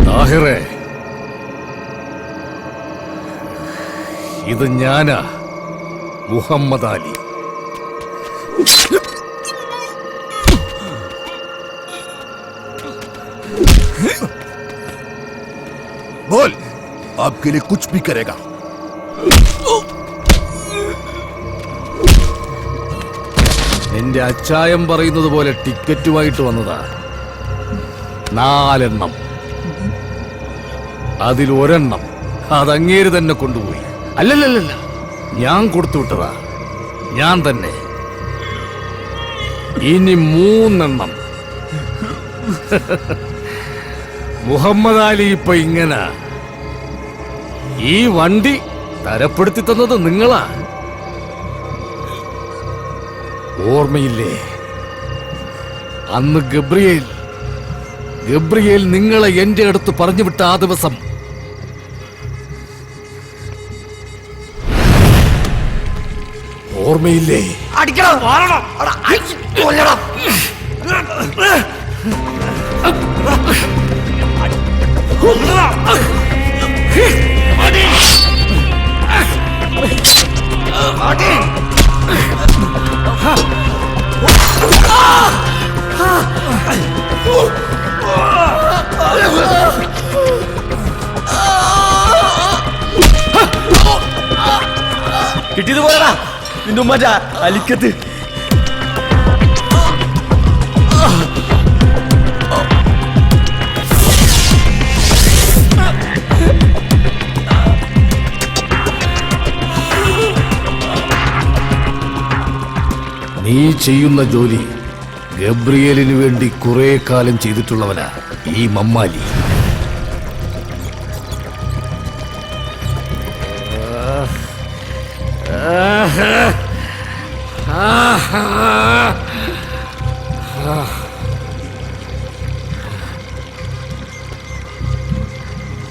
താഹിറേ, ഇത് ഞാനാ, മുഹമ്മദ് അലി. बोल, आपके लिए कुछ भी करेगा. എന്റെ അച്ചായം പറയുന്നത് പോലെ ടിക്കറ്റുമായിട്ട് വന്നതാ. 4 എണ്ണം. അതിൽ 1 എണ്ണം അതങ്ങേര് തന്നെ കൊണ്ടുപോയി. അല്ലല്ലല്ല, ഞാൻ കൊടുത്തു വിട്ടതാ, ഞാൻ തന്നെ. ഇനി 3 എണ്ണം. മുഹമ്മദ് അലി ഇപ്പൊ ഇങ്ങനെ. ഈ വണ്ടി തരപ്പെടുത്തി തന്നത് നിങ്ങളാ, ഓർമ്മയില്ലേ? അന്ന് ഗബ്രിയേൽ നിങ്ങളെ എന്റെ അടുത്ത് പറഞ്ഞു വിട്ട ആ ദിവസം ഓർമ്മയില്ലേ? കിട്ടിയത് പോലെടാ നിന്റെ ഉമ്മ അലിക്കത്ത്. നീ ചെയ്യുന്ന ജോലി ഗബ്രിയേലിന് വേണ്ടി കുറെ കാലം ചെയ്തിട്ടുള്ളവനാ ഈ മമ്മാലി.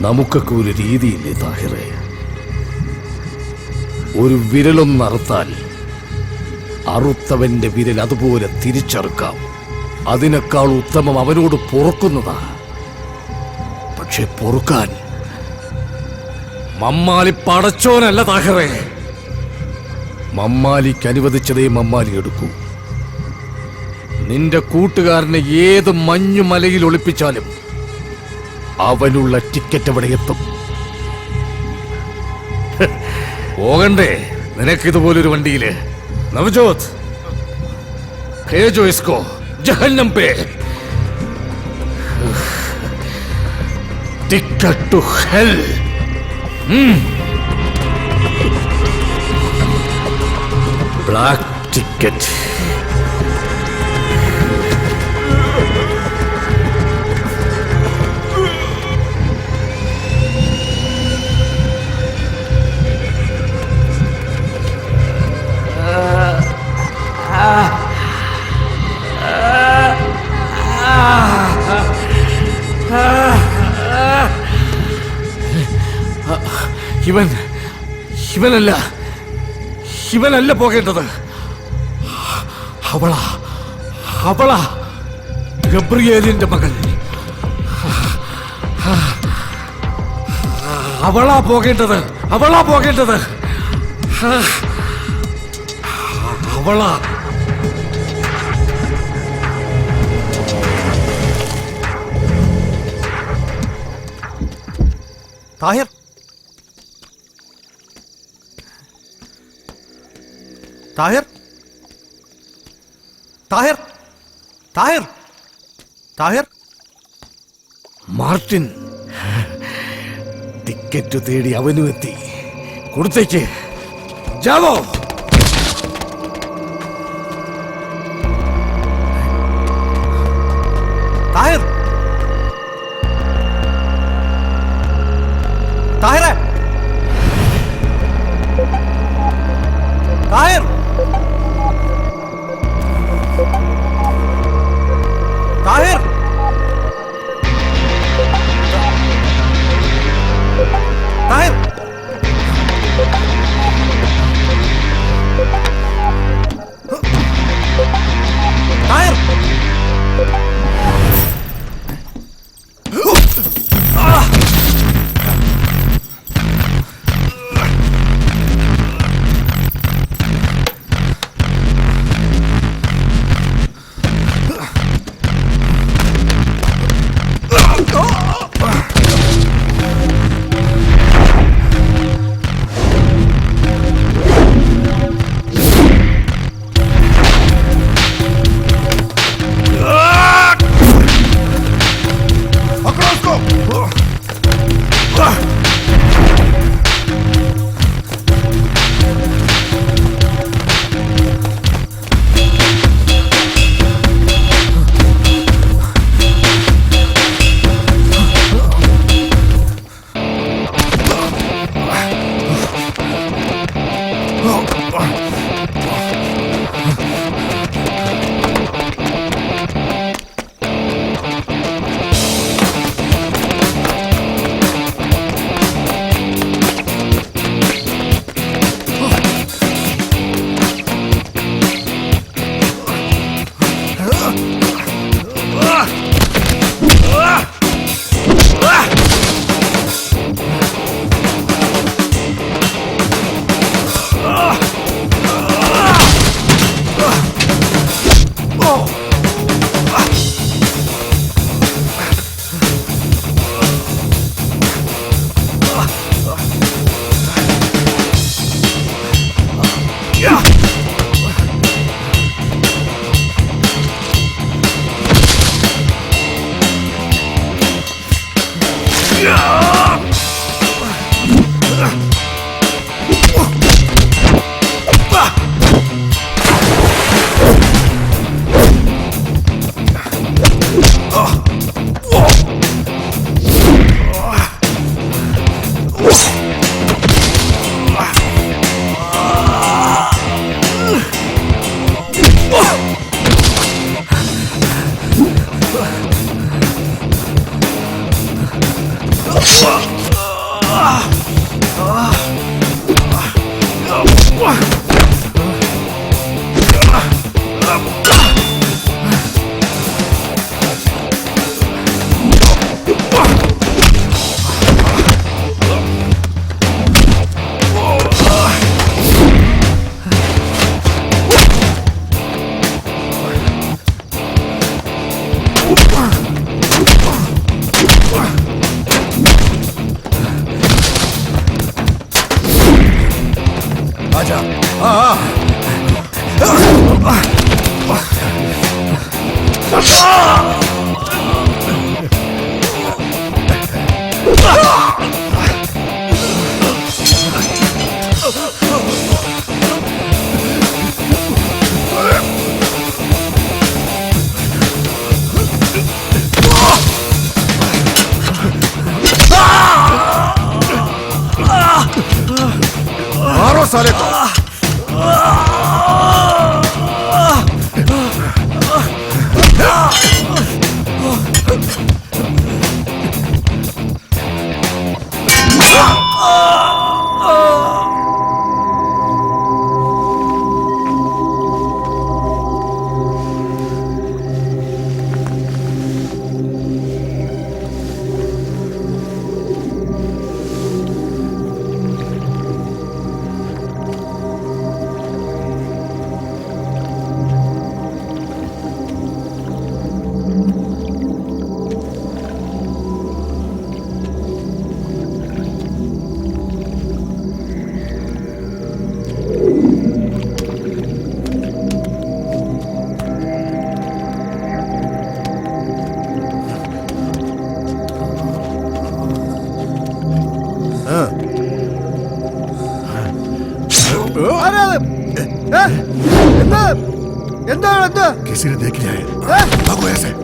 നമുക്കൊക്കെ ഒരു രീതിയില്ലേ താഹിറേ? ഒരു വിരലൊന്നറുത്താൽ അറുത്തവന്റെ വിരൽ അതുപോലെ തിരിച്ചറുക്കാം. അതിനേക്കാൾ ഉത്തമം അവനോട് പൊറുക്കുന്നതാ. പക്ഷെ പൊറുക്കാൻ മമ്മാലി പടച്ചോനല്ല താഹിറേ. മമ്മാലിക്ക് അനുവദിച്ചതേ മമ്മാലി എടുക്കൂ. നിന്റെ കൂട്ടുകാരനെ ഏത് മഞ്ഞുമലയിൽ ഒളിപ്പിച്ചാലും അവനുള്ള ടിക്കറ്റ് അവിടെ എത്തും. പോകണ്ടേ നിനക്കിതുപോലൊരു വണ്ടിയില്? നവജോത് भेजो इसको जहन्नम पे. Ticket to hell. Black ticket. ഇവനല്ല പോകേണ്ടത്. അവളാ ഗബ്രിയേലിന്റെ മകൾ. അവളാ പോകേണ്ടത്. അവളാ. താഹിർ, താഹിർ, താഹിർ, താഹിർ, താഹിർ. മാർട്ടിൻ ടിക്കറ്റ് തേടി അവനും എത്തി. കൊടുത്തേക്ക്. ജാവോ. താഹിർ, താഹിറേ, താഹിർ, താഹിർ, താഹിർ, मारो साले को। किसी ने देख लिया है, भागो ऐसे।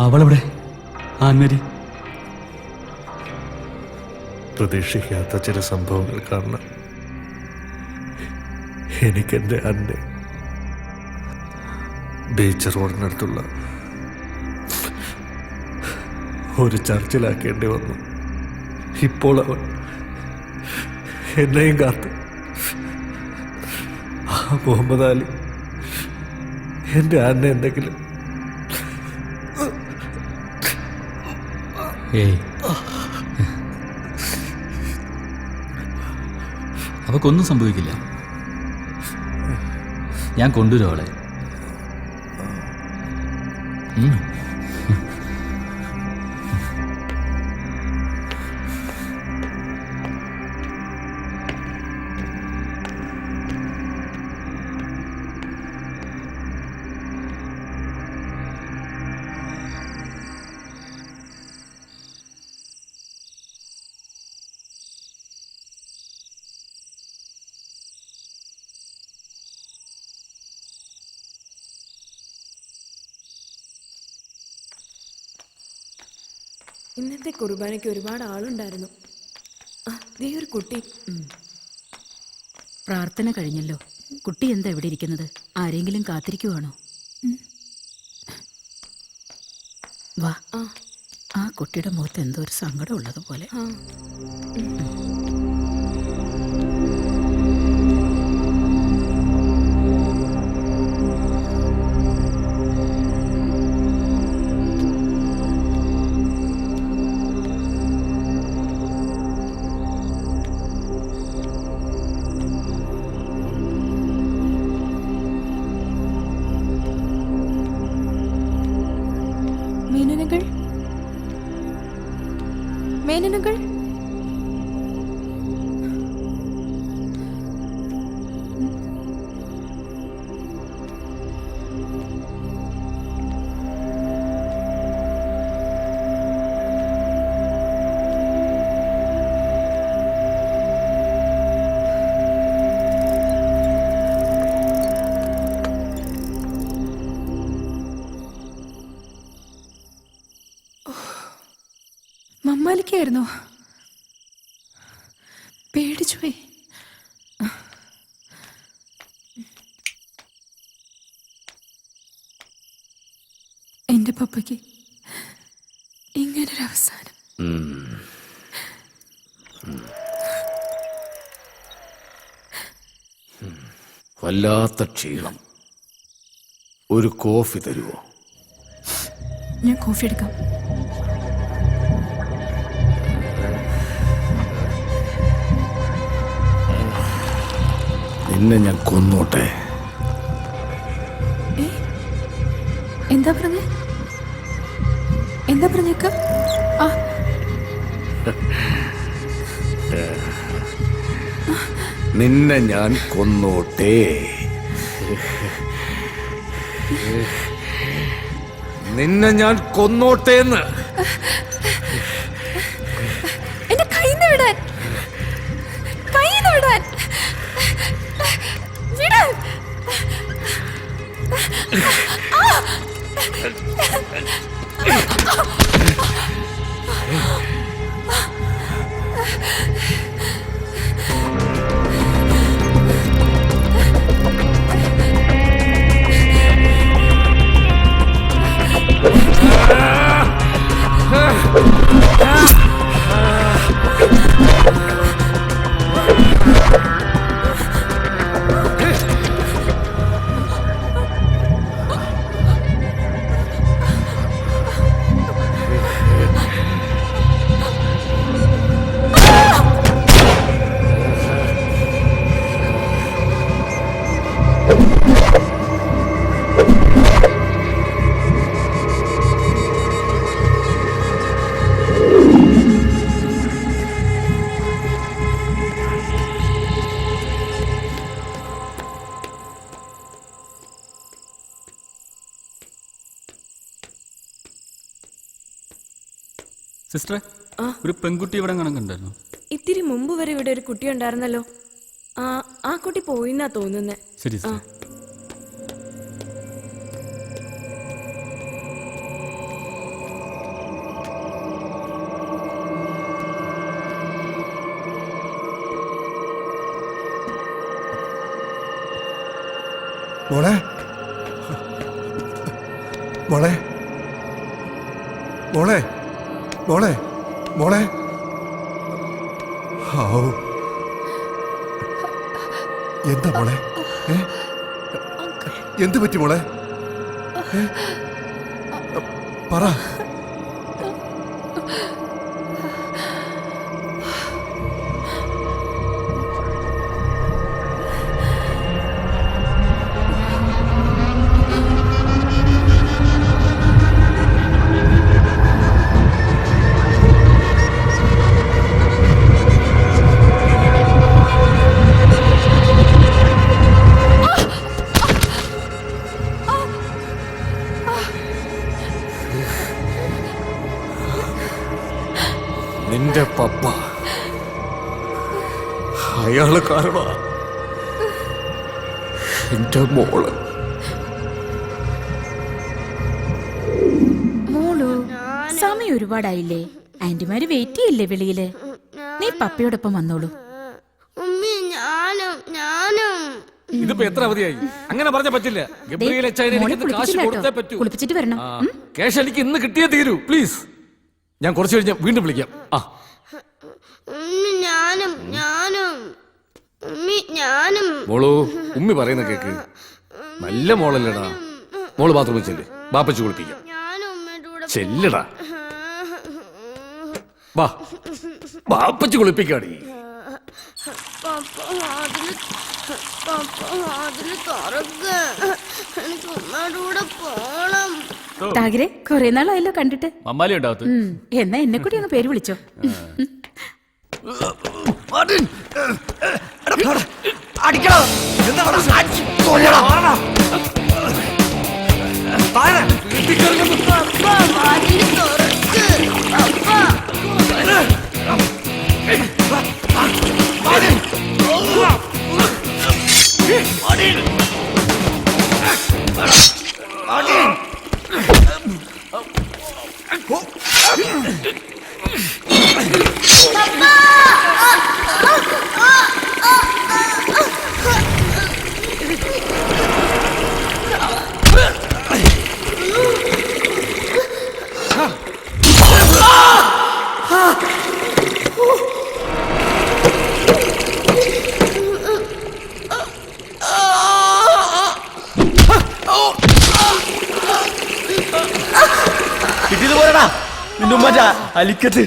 അവളെവിടെ? ആൻമേരി, പ്രതീക്ഷിക്കാത്ത ചില സംഭവങ്ങൾ കാരണം എനിക്കെൻ്റെ അന്നെ ബീച്ച് റോഡിനടുത്തുള്ള ഒരു ചർച്ചിലാക്കേണ്ടി വന്നു. ഇപ്പോൾ അവൻ എന്നെയും കാത്ത് മുഹമ്മദ് അലി എൻ്റെ അന്നെ എന്തെങ്കിലും അവക്കൊന്നും സംഭവിക്കില്ല. ഞാൻ കൊണ്ടുവരും അവളെ. ഇന്നത്തെ കുർബാനയ്ക്ക് ഒരുപാട് ആളുണ്ടായിരുന്നു. ദേ ഒരു കുട്ടി. പ്രാർത്ഥന കഴിഞ്ഞല്ലോ. കുട്ടി എന്താ ഇവിടെ ഇരിക്കുന്നത്? ആരെങ്കിലും കാത്തിരിക്കുവാണോ? വാ. ആ കുട്ടിയുടെ മുഖത്ത് എന്തോ ഒരു സങ്കടം ഉള്ളതുപോലെ. മേനനകൾ മേനനകൾ മമ്മാലിക്കായിരുന്നോ? പേടിച്ചുപോയി. എന്റെ പപ്പയ്ക്ക് ഇങ്ങനൊരവസാനം. വല്ലാത്ത ക്ഷീണം. ഒരു കോഫി തരുമോ? ഞാൻ കോഫി എടുക്കാം. നിന്നെ ഞാൻ കൊന്നോട്ടെ. എന്താ പറഞ്ഞേ? എന്താ പറഞ്ഞേക്ക? നിന്നെ ഞാൻ കൊന്നോട്ടെ. നിന്നെ ഞാൻ കൊന്നോട്ടേന്ന്. എന്റെ കൈന്ന് വിടാൻ, കൈന്ന് വിടാൻ. വിടാൻ. സിസ്റ്ററെ, ഒരു പെൺകുട്ടി ഇവിടെ കണക്കുണ്ടായിരുന്നു. ഇത്തിരി മുമ്പ് വരെ ഇവിടെ ഒരു കുട്ടി ഉണ്ടായിരുന്നല്ലോ. ആ കുട്ടി പോയിന്നാ തോന്നുന്നേ. ശരി സിസ്റ്റർ. മോളെ മോളെ മോളെ മോളെ മോളെ ഹാവൂ, എന്താ മോളെ? എന്ത് പറ്റി മോളെ? പറ. നിന്റെ പപ്പ, അയാള് കാരണം എന്റെ മോള്. മോളു, സമയം ഒരുപാടായില്ലേ? ആന്റിമാര് വെയിറ്റ് ചെയ്യില്ലേ വെളിയില്? നീ പപ്പയോടൊപ്പം വന്നോളൂ. ഇതിപ്പോ എത്ര അവധിയായി? അങ്ങനെ പറഞ്ഞ പറ്റില്ല. ഗബ്രിയേൽ അച്ചായനെ എനിക്ക് കാശ് കൊടുത്തേ പറ്റൂ. കുളിപ്പിച്ചിട്ട് വരണം. ക്യാഷ് എനിക്ക് ഇന്ന് കിട്ടിയേ തീരൂ. പ്ലീസ്. ഞാൻ കുറച്ച് കഴിഞ്ഞ് വീണ്ടും വിളിക്കാം. ആ മോളു, ഉമ്മി പറയുന്ന കേക്ക്. നല്ല മോളല്ലേടാ. മോള് ബാത്റൂമിൽ ചെല്ല്, ബാപ്പച്ചു കുളിപ്പിക്കാം. ചെല്ലടാ, വാ, ബാപ്പച്ചു കുളിപ്പിക്കാടി. താഗിരെ, കുറെ നാളായല്ലോ കണ്ടിട്ട്. മമ്മാലി ഉണ്ടാവത്ത്. എന്നാ എന്നെ കൂടി അങ്ങ് പേര് വിളിച്ചോ. കിട്ടിയത് പോരടാ നിന്റെ ഉമ്മ അലിക്കത്ത്.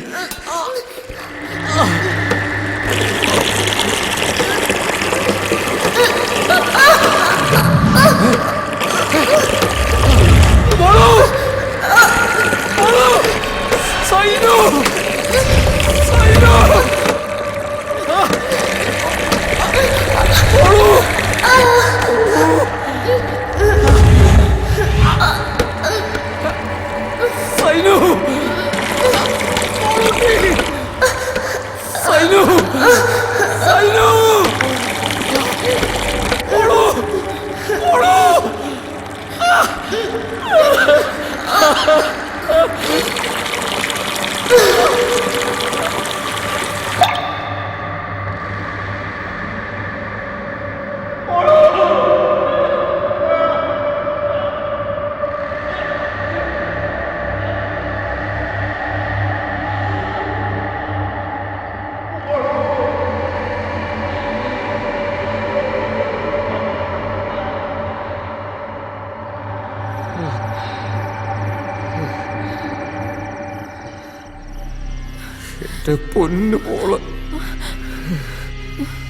എന്റെ പൊന്നു മോള്,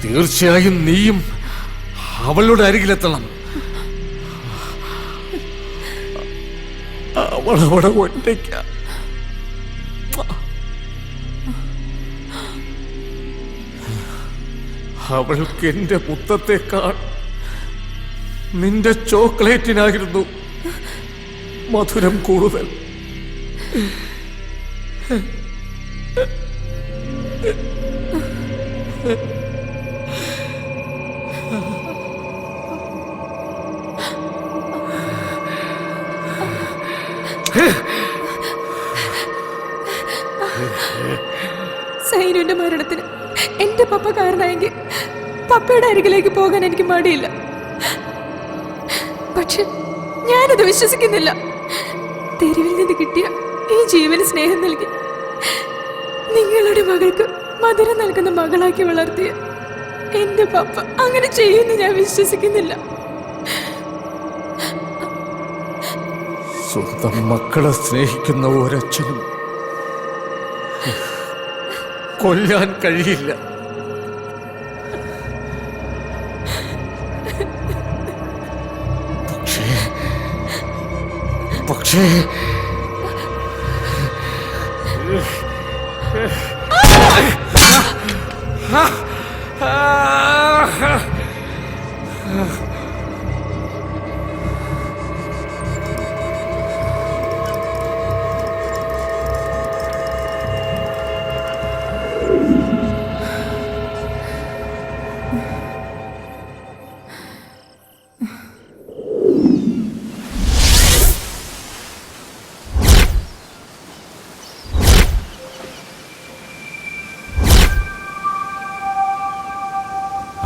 തീർച്ചയായും നീയും അവളുടെ അരികിലെത്തണം. അവളവിടെ ഒറ്റയ്ക്ക. അവൾക്ക് എന്റെ മുത്തത്തേക്കാൾ നിന്റെ ചോക്ലേറ്റിനായിരുന്നു മധുരം കൂടുതൽ. സൈനുവിന്റെ മരണത്തിന് എന്റെ പപ്പ കാരണമായെങ്കിൽ പപ്പയുടെ അരികിലേക്ക് പോകാൻ എനിക്ക് മടിയില്ല. പക്ഷെ ഞാനത് വിശ്വസിക്കുന്നില്ല. തെരുവിൽ നിന്ന് കിട്ടിയ ഈ ജീവന് സ്നേഹം നൽകി നിങ്ങളുടെ മകൾക്ക് മധുരം നൽകുന്ന മകളാക്കി വളർത്തിയ എന്റെ പപ്പ അങ്ങനെ ചെയ്യുമെന്ന് ഞാൻ വിശ്വസിക്കുന്നില്ല. സ്വന്തം മക്കളെ സ്നേഹിക്കുന്ന ഒരച്ഛനും കൊല്ലാൻ കഴിയില്ല. പക്ഷേ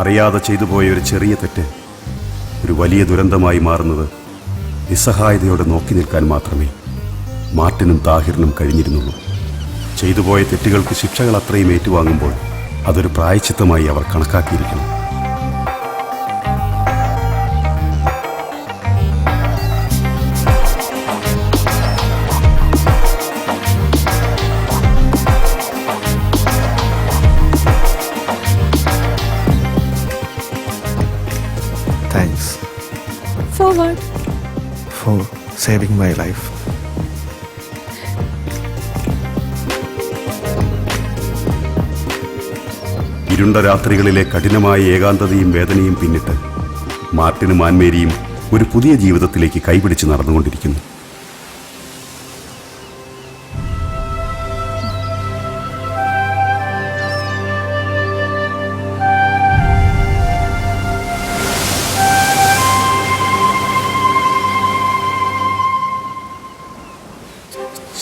അറിയാതെ ചെയ്തു പോയ ഒരു ചെറിയ തെറ്റ് ഒരു വലിയ ദുരന്തമായി മാറുന്നത് നിസ്സഹായതയോടെ നോക്കി നിൽക്കാൻ മാത്രമേ മാർട്ടിനും താഹിറിനും കഴിഞ്ഞിരുന്നുള്ളൂ. ചെയ്തുപോയ തെറ്റുകൾക്ക് ശിക്ഷകൾ അത്രയും ഏറ്റുവാങ്ങുമ്പോൾ അതൊരു പ്രായശ്ചിത്തമായി അവർ കണക്കാക്കിയിരിക്കണം. Thanks forward for saving my life. ഇരുണ്ട രാത്രികളിലെ കഠിനമായ ഏകാന്തതയും വേദനയും പിന്നിട്ട് മാർട്ടിനും ആൻമേരിയും ഒരു പുതിയ ജീവിതത്തിലേക്ക് കൈപിടിച്ച് നടന്നുകൊണ്ടിരിക്കുന്നു.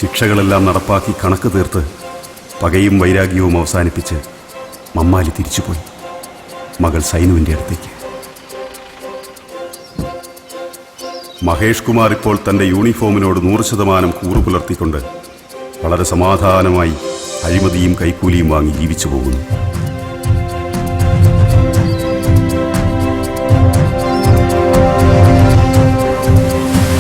ശിക്ഷകളെല്ലാം നടപ്പാക്കി കണക്ക് തീർത്ത് പകയും വൈരാഗ്യവും അവസാനിപ്പിച്ച് മമ്മാലി തിരിച്ചുപോയി മകൾ സൈനുവിൻ്റെ അടുത്തേക്ക്. മഹേഷ് കുമാർ ഇപ്പോൾ തൻ്റെ യൂണിഫോമിനോട് 100% കൂറു പുലർത്തിക്കൊണ്ട് വളരെ സമാധാനമായി അഴിമതിയും കൈക്കൂലിയും വാങ്ങി ജീവിച്ചു പോകുന്നു.